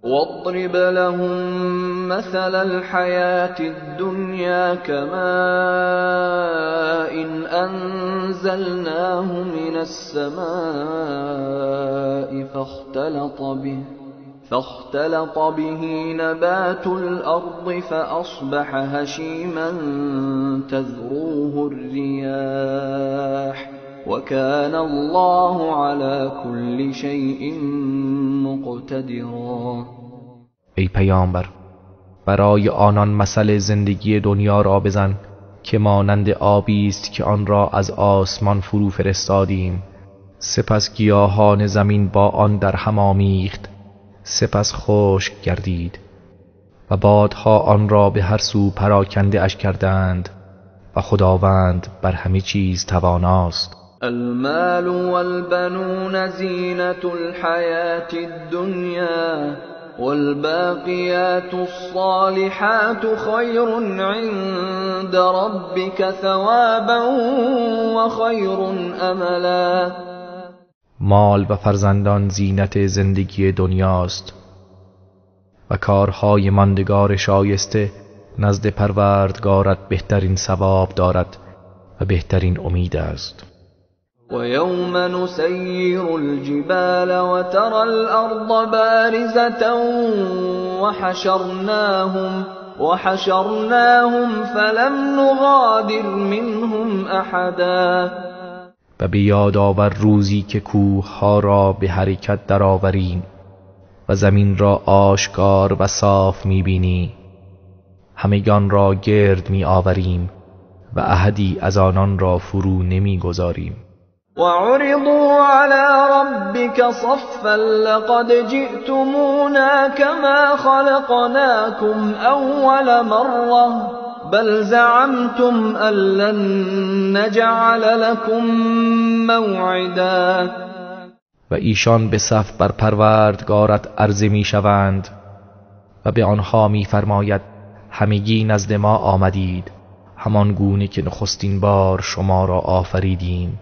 واضرب لهم مثل الحياة الدنيا كماء أنزلناه من السماء فاختلط به نبات الأرض فأصبح هشيما تذروه الرياح وكان الله على كل شيء مقتدرا. ای پیامبر، برای آنان مثل زندگی دنیا را بزن که مانند آبی است که آن را از آسمان فرو فرستادیم، سپس گیاهان زمین با آن در هم آمیخت، سپس خشک گردید و بادها آن را به هر سو پراکنده اش کردند و خداوند بر همه چیز تواناست. المال والبنون زینة الحياة الدنيا والباقيات الصالحات خير عند ربك ثوابا وخير املا. مال و فرزندان زینت زندگی دنیاست و کارهای ماندگار شایسته نزد پروردگارت بهترین ثواب دارد و بهترین امید است. ويوم نسير الجبال وترى الأرض بارزة وحشرناهم فلم نغادر منهم أحدا. و به یاد آور روزی که کوه‌ها را به حرکت درآوریم و زمین را آشکار و صاف می‌بینی، همگان را گرد می‌آوریم و احدی از آنان را فرو نمی‌گذاریم. وعرضوا على ربك صفا لقد جئتمونا كما خلقناكم أول مرة بل زعمتم أن لن نجعل لكم موعدا. و ایشان به صف بر پروردگارت عرضه می شوند و به آنها می فرماید همگی نزد ما آمدید همان گونه که نخستین بار شما را آفریدیم،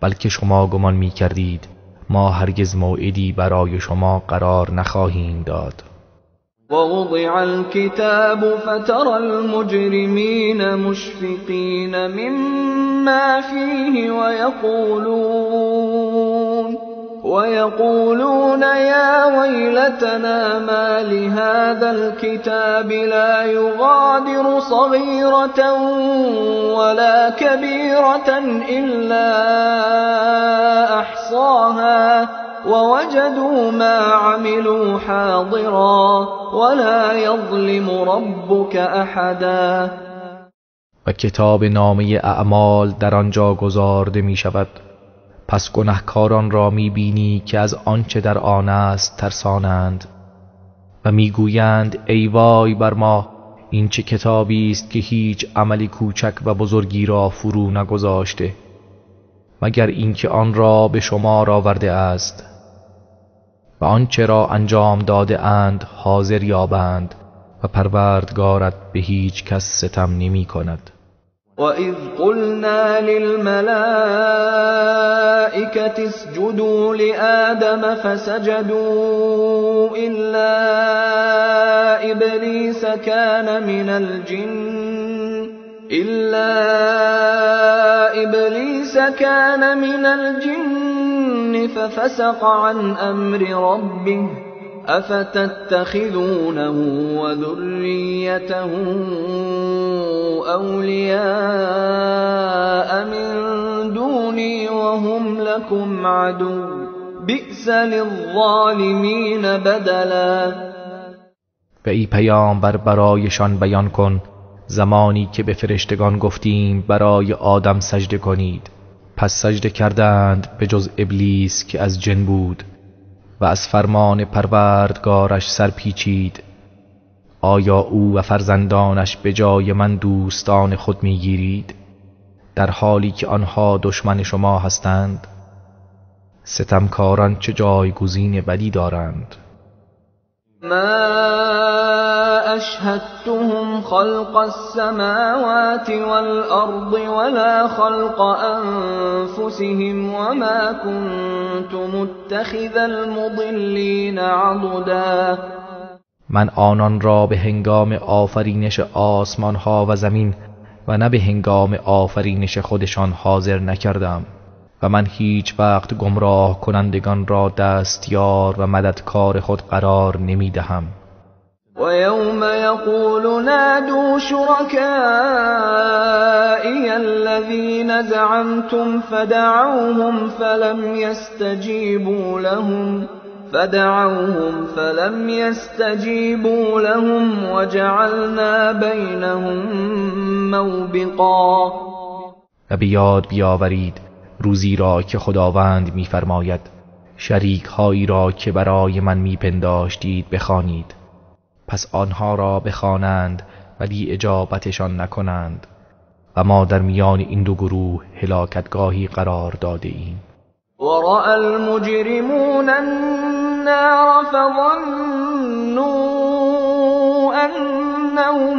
بلکه شما گمان می کردید ما هرگز موعدی برای شما قرار نخواهیم داد. ووضع الكتاب فترى المجرمين مشفقين مما فيه ويقولون يا ويلتنا ما لهذا الكتاب لا يغادر صغيرة ولا كبيرة إلا أحصاها ووجدوا ما عملوا حاضرا ولا يظلم ربك أحدا. و کتاب نامه اعمال در آنجا گذارده می شود، پس گناهکاران را می بینی که از آنچه در آن است ترسانند و می گویند ای وای بر ما، این چه کتابی است که هیچ عملی کوچک و بزرگی را فرو نگذاشته مگر اینکه آن را به شمار آورده است و آنچه را انجام داده اند حاضر یابند و پروردگارت به هیچ کس ستم نمی کند. وَإِذْ قُلْنَا لِلْمَلَائِكَةِ اسْجُدُوا لِآدَمَ فَسَجَدُوا إِلَّا إِبْلِيسَ كَانَ مِنَ الْجِنِّ فَفَسَقَ عَنْ أَمْرِ رَبِّهِ أَفَتَتَّخِذُونَهُ وَذُرِّيَّتَهُ أَوْلِيَاءَ مِن دُونِي وَهُمْ لَكُمْ عَدُوٌّ بِئْسَ لِلظَّالِمِينَ بَدَلًا. و ای پیامبر برایشان بیان کن زمانی که به فرشتگان گفتیم برای آدم سجده کنید، پس سجده کردند به جز ابلیس که از جن بود و از فرمان پروردگارش سرپیچید. آیا او و فرزندانش به جای من دوستان خود میگیرید در حالی که آنها دشمن شما هستند؟ ستمکاران چه جایگزین بدی دارند. ما أشهدتهم خلق السماوات والأرض ولا خلق أنفسهم وما كنت متخذ المضلين عضدا. من آنان را به هنگام آفرینش آسمان ها و زمین و نه به هنگام آفرینش خودشان حاضر نکردم و من هیچ وقت گمراه کنندگان را دستیار و مددکار خود قرار نمی دهم. و یوم یقول نادوا شرکائی الذین زعمتم فدعوهم فلم يستجيبوا لهم وجعلنا بينهم موبقا. و بیاد بیاورید روزی را که خداوند می‌فرماید شریک هایی را که برای من میپنداشتید بخوانید، پس آنها را بخوانند ولی اجابتشان نکنند و ما در میان این دو گروه هلاکتگاهی قرار داده ایم. ورأى المجرمون النار فظنوا أنهم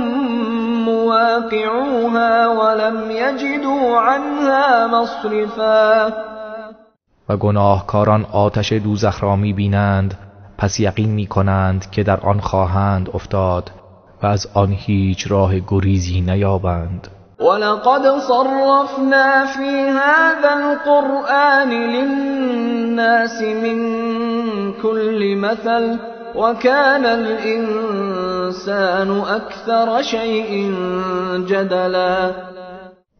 مواقعوها ولم يجدوا عنها مصرفا. و گناهکاران آتش دوزخ را می‌بینند پس یقین می‌کنند که در آن خواهند افتاد و از آن هیچ راه گریزی نیابند. ولقد صرفنا في هذا القرآن للناس من كل مثل وكان الإنسان أكثر شيء جدلا.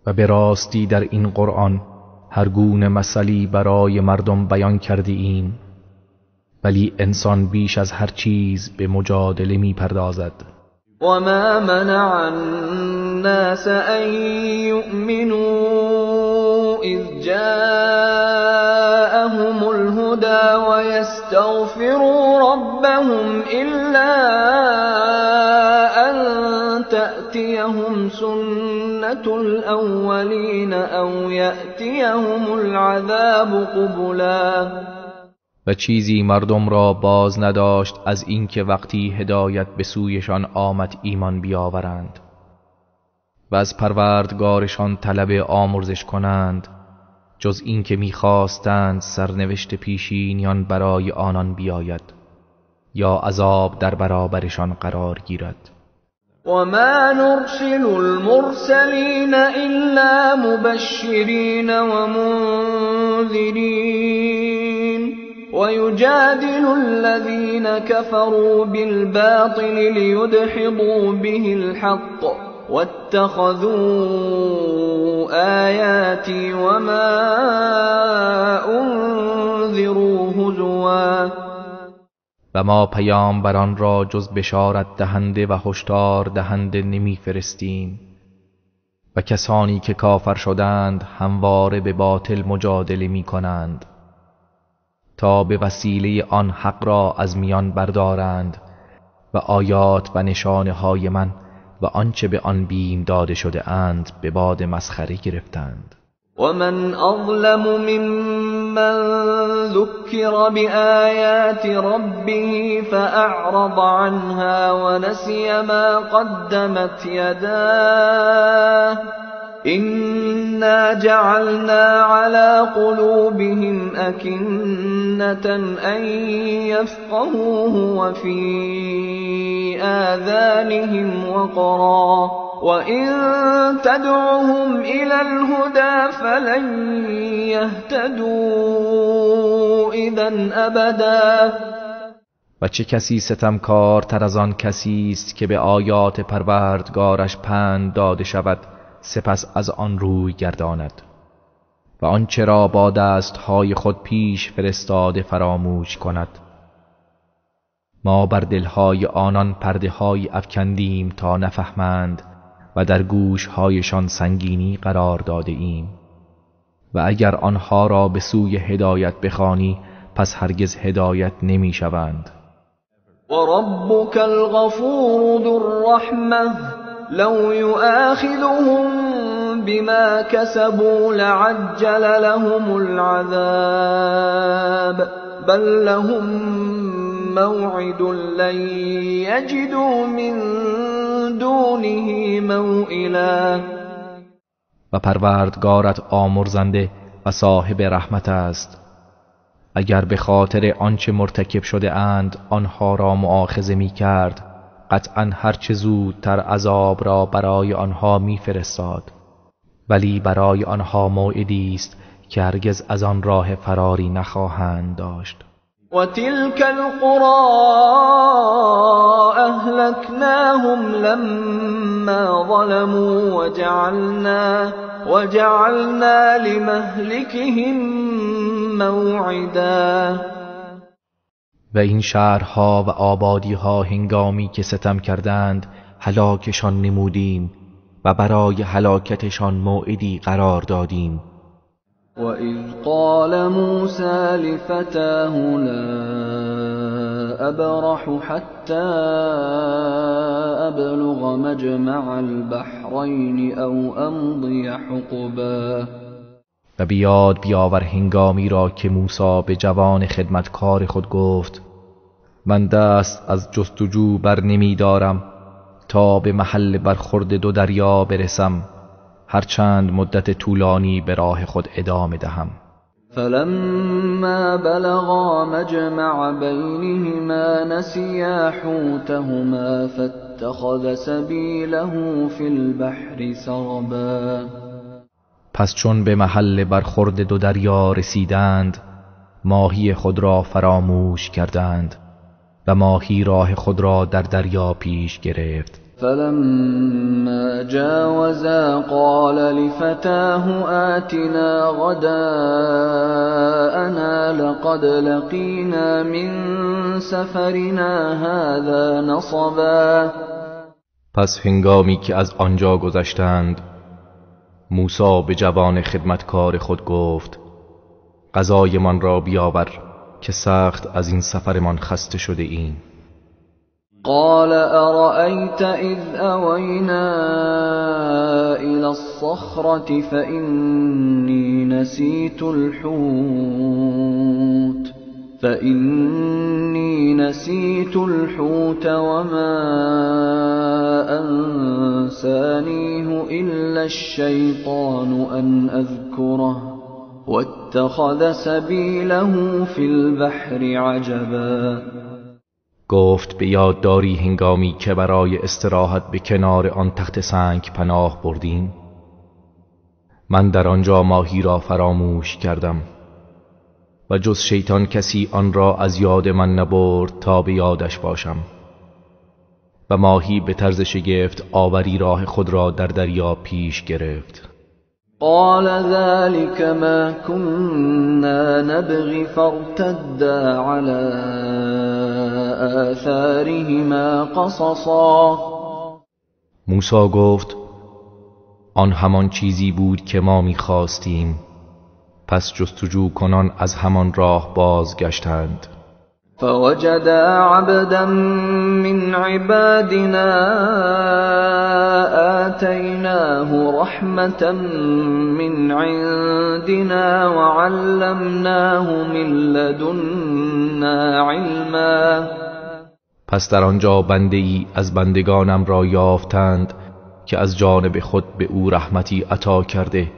و به راستی در این قرآن هر گونه مثلی برای مردم بیان کرده ایم، ولی انسان بیش از هر چیز به مجادله می پردازد. وما منع الناس أن يؤمنوا إذ جاءهم الهدى ويستغفروا ربهم إلا أن تأتيهم سنة الأولين أو يأتيهم العذاب قبلا. و چیزی مردم را باز نداشت از اینکه وقتی هدایت به سویشان آمد ایمان بیاورند و از پروردگارشان طلب آمرزش کنند، جز اینکه می‌خواستند سرنوشت پیشینیان برای آنان بیاید یا عذاب در برابرشان قرار گیرد. وما نرسل المرسلين إلا مبشرين ومنذرين ويجادل الذين كفروا بالباطل ليدحضوا به الحق واتخذوا آياتي وما أنذروا هزوا. و ما پیامبران را جز بشارت دهنده و هشدار دهنده نمی‌فرستیم و کسانی که کافر شدند همواره به باطل مجادله می‌کنند تا به وسیله آن حق را از میان بردارند و آیات و نشانه های من و آنچه به آن بیم داده شده اند به باد مسخره گرفتند. ومن أظلم ممن ذكر بآيات ربه فأعرض عنها ونسي ما قدمت يداه إنا جعلنا على قلوبهم أكنة أن يفقهوه وفي آذانهم وقرا وإن تدعهم إلى الهدى فلن يهتدوا إذا أبدا. و چه کسی ستمکار تر از آن کسی است که به آیات پروردگارش پند داده شود سپس از آن روی گرداند و آنچه را با دستهای خود پیش فرستاده فراموش کند. ما بر دلهای آنان پرده های افکندیم تا نفهمند و در گوشهایشان سنگینی قرار داده ایم و اگر آنها را به سوی هدایت بخوانی پس هرگز هدایت نمی شوند. وربك الغفور ذو الرحمة لو يؤاخذهم بما كسبوا لعجل لهم العذاب بل لهم موعد لن يجدوا من دونه موئلا. و پروردگارت آمرزنده و صاحب رحمت است. اگر به خاطر آنچه مرتکب شده اند آنها را مؤاخذه می کرد قطعا هرچه زودتر عذاب را برای آنها می فرستاد، ولی برای آنها موعدی است که هرگز از آن راه فراری نخواهند داشت. و تلك القرى اهلكناهم لما ظلموا وجعلنا لمهلكهم موعدا. و این شهرها و آبادیها هنگامی که ستم کردند هلاکشان نمودیم و برای هلاکتشان موعدی قرار دادیم. وَإِذْ قَالَ مُوسَى لِفَتَاهُ لَا أَبْرَحُ حَتَّى أَبْلُغَ مَجْمَعَ الْبَحْرَيْنِ أَوْ أَمْضِيَ حُقُبًا. و بیاد بیاور هنگامی را که موسی به جوان خدمتکار خود گفت من دست از جستجو بر نمی دارم تا به محل برخورد دو دریا برسم، هرچند مدت طولانی به راه خود ادامه دهم. فلما بلغا مجمع بینهما نسیا حوتهما فاتخذ سبیله فی البحر سربا. پس چون به محل برخورد دو دریا رسیدند ماهی خود را فراموش کردند و ماهی راه خود را در دریا پیش گرفت. فلما جاوزا قال لفتاه آتنا غداءنا لقد لقينا من سفرنا هذا نصبا. پس هنگامی که از آنجا گذشتند موسی به جوان خدمتکار خود گفت غذایمان را بیاور که سخت از این سفرمان خسته شده ایم. قال أرأيت إذ أوينا إلى الصخرة فإني نسيت الحوت وما أنسانيه إلا الشيطان أن أذكره واتخذ سبيله في البحر عجبا. گفت به یاد داری هنگامی که برای استراحت به کنار آن تخت سنگ پناه بردیم؟ من در آنجا ماهی را فراموش کردم و جز شیطان کسی آن را از یاد من نبرد تا به یادش باشم. و ماهی به طرز شگفت آوری راه خود را در دریا پیش گرفت. قال ذلك ما كنا نبغي فارتدا على آثارهما قصصا. موسی گفت آن همان چیزی بود که ما می‌خواستیم، پس جستجو کنان از همان راه بازگشتند. فوجدا عبدا من عبادنا آتيناه رحمة من عندنا وعلمناه من لدنا علما. پس در آنجا بنده ای از بندگانم را یافتند که از جانب خود به او رحمتی عطا کرده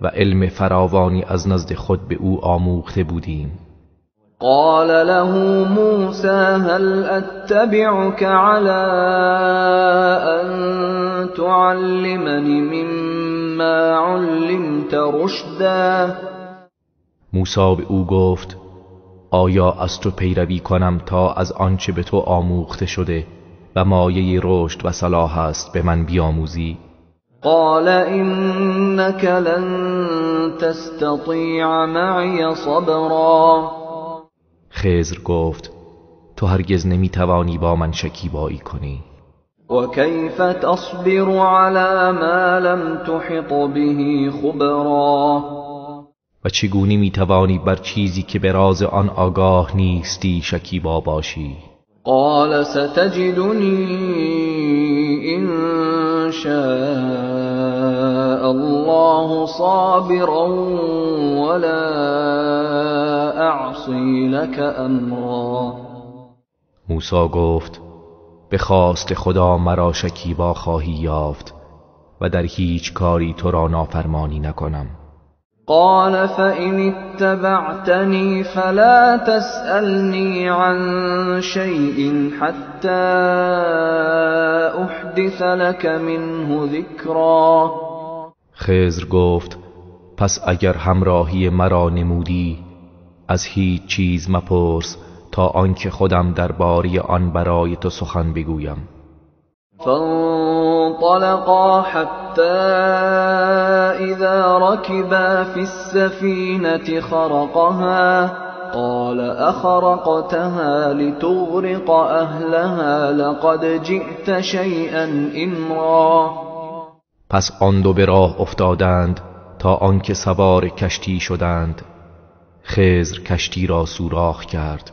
و علم فراوانی از نزد خود به او آموخته بودیم. قال له موسى هل أتبعك على أن تعلمني مما علمت رشدا. موسی به او گفت آیا از تو پیروی کنم تا از آنچه به تو آموخته شده و مایه رشد و صلاح است به من بیاموزی؟ قال إنك لن تستطيع معي صبرا. خضر گفت تو هرگز نمیتوانی با من شکیبایی کنی. و کیف تصبر على ما لم تحط به خبرا. و چگونه میتوانی بر چیزی که به راز آن آگاه نیستی شکیبا باشی؟ قال ستجدني إن شاء الله صابرا ولا أعصي لك أمرا. موسی گفت به خواست خدا مرا شکیبا خواهی یافت و در هیچ کاری تو را نافرمانی نکنم. قال فإن اتبعتني فلا تسألني عن شيء حتى أحدث لك منه ذكرا. خضر گفت پس اگر همراهی مرا نمودی از هیچ چیز مپرس تا آنکه خودم درباره آن برای تو سخن بگویم. فانطلقا حتى إذا ركبا في السفينة خرقها قال أخرقتها لتغرق أهلها لقد جئت شيئا إمرا. پس آن دو به راه افتادند تا آنکه سوار کشتی شدند. خضر کشتی را سوراخ کرد.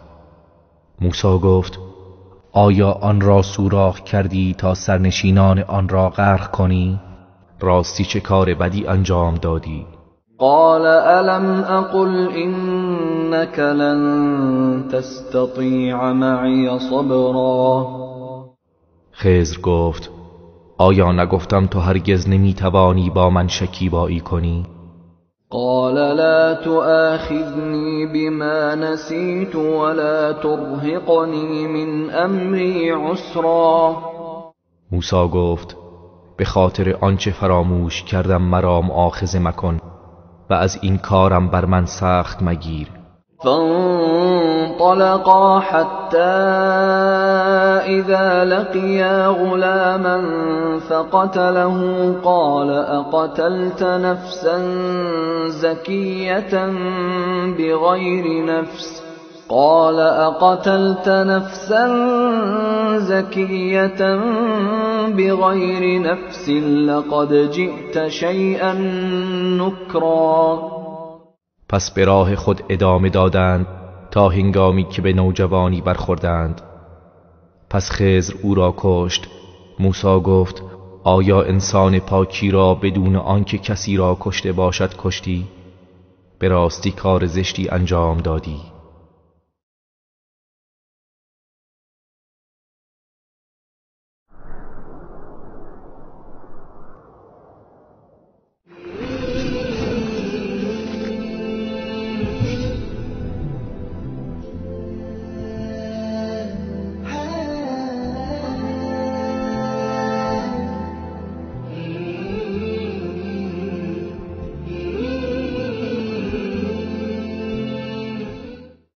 موسی گفت آیا آن را سوراخ کردی تا سرنشینان آن را غرق کنی؟ راستی چه کار بدی انجام دادی؟ قال ألم أقل إنك لن تستطيع معي صبرا. خضر گفت آیا نگفتم تو هرگز نمیتوانی با من شکیبایی کنی؟ قال لا تؤاخذني بما نسيت ولا ترهقني من أمري عسرا. موسی گفت به خاطر آنچه فراموش کردم مرا مؤاخذه مکن و از این کارم بر من سخت مگیر. فانطلقا حتى إذا لقيا غلاما فقتله قال أقتلت نفسا زكية بغير نفس قال اقتلت نفسا زكية بغير نفس لقد جئت شيئا نکرا. پس به راه خود ادامه دادند تا هنگامی که به نوجوانی برخوردند. پس خضر او را کشت. موسی گفت آیا انسان پاکی را بدون آنکه کسی را کشته باشد کشتی؟ به راستی کار زشتی انجام دادی.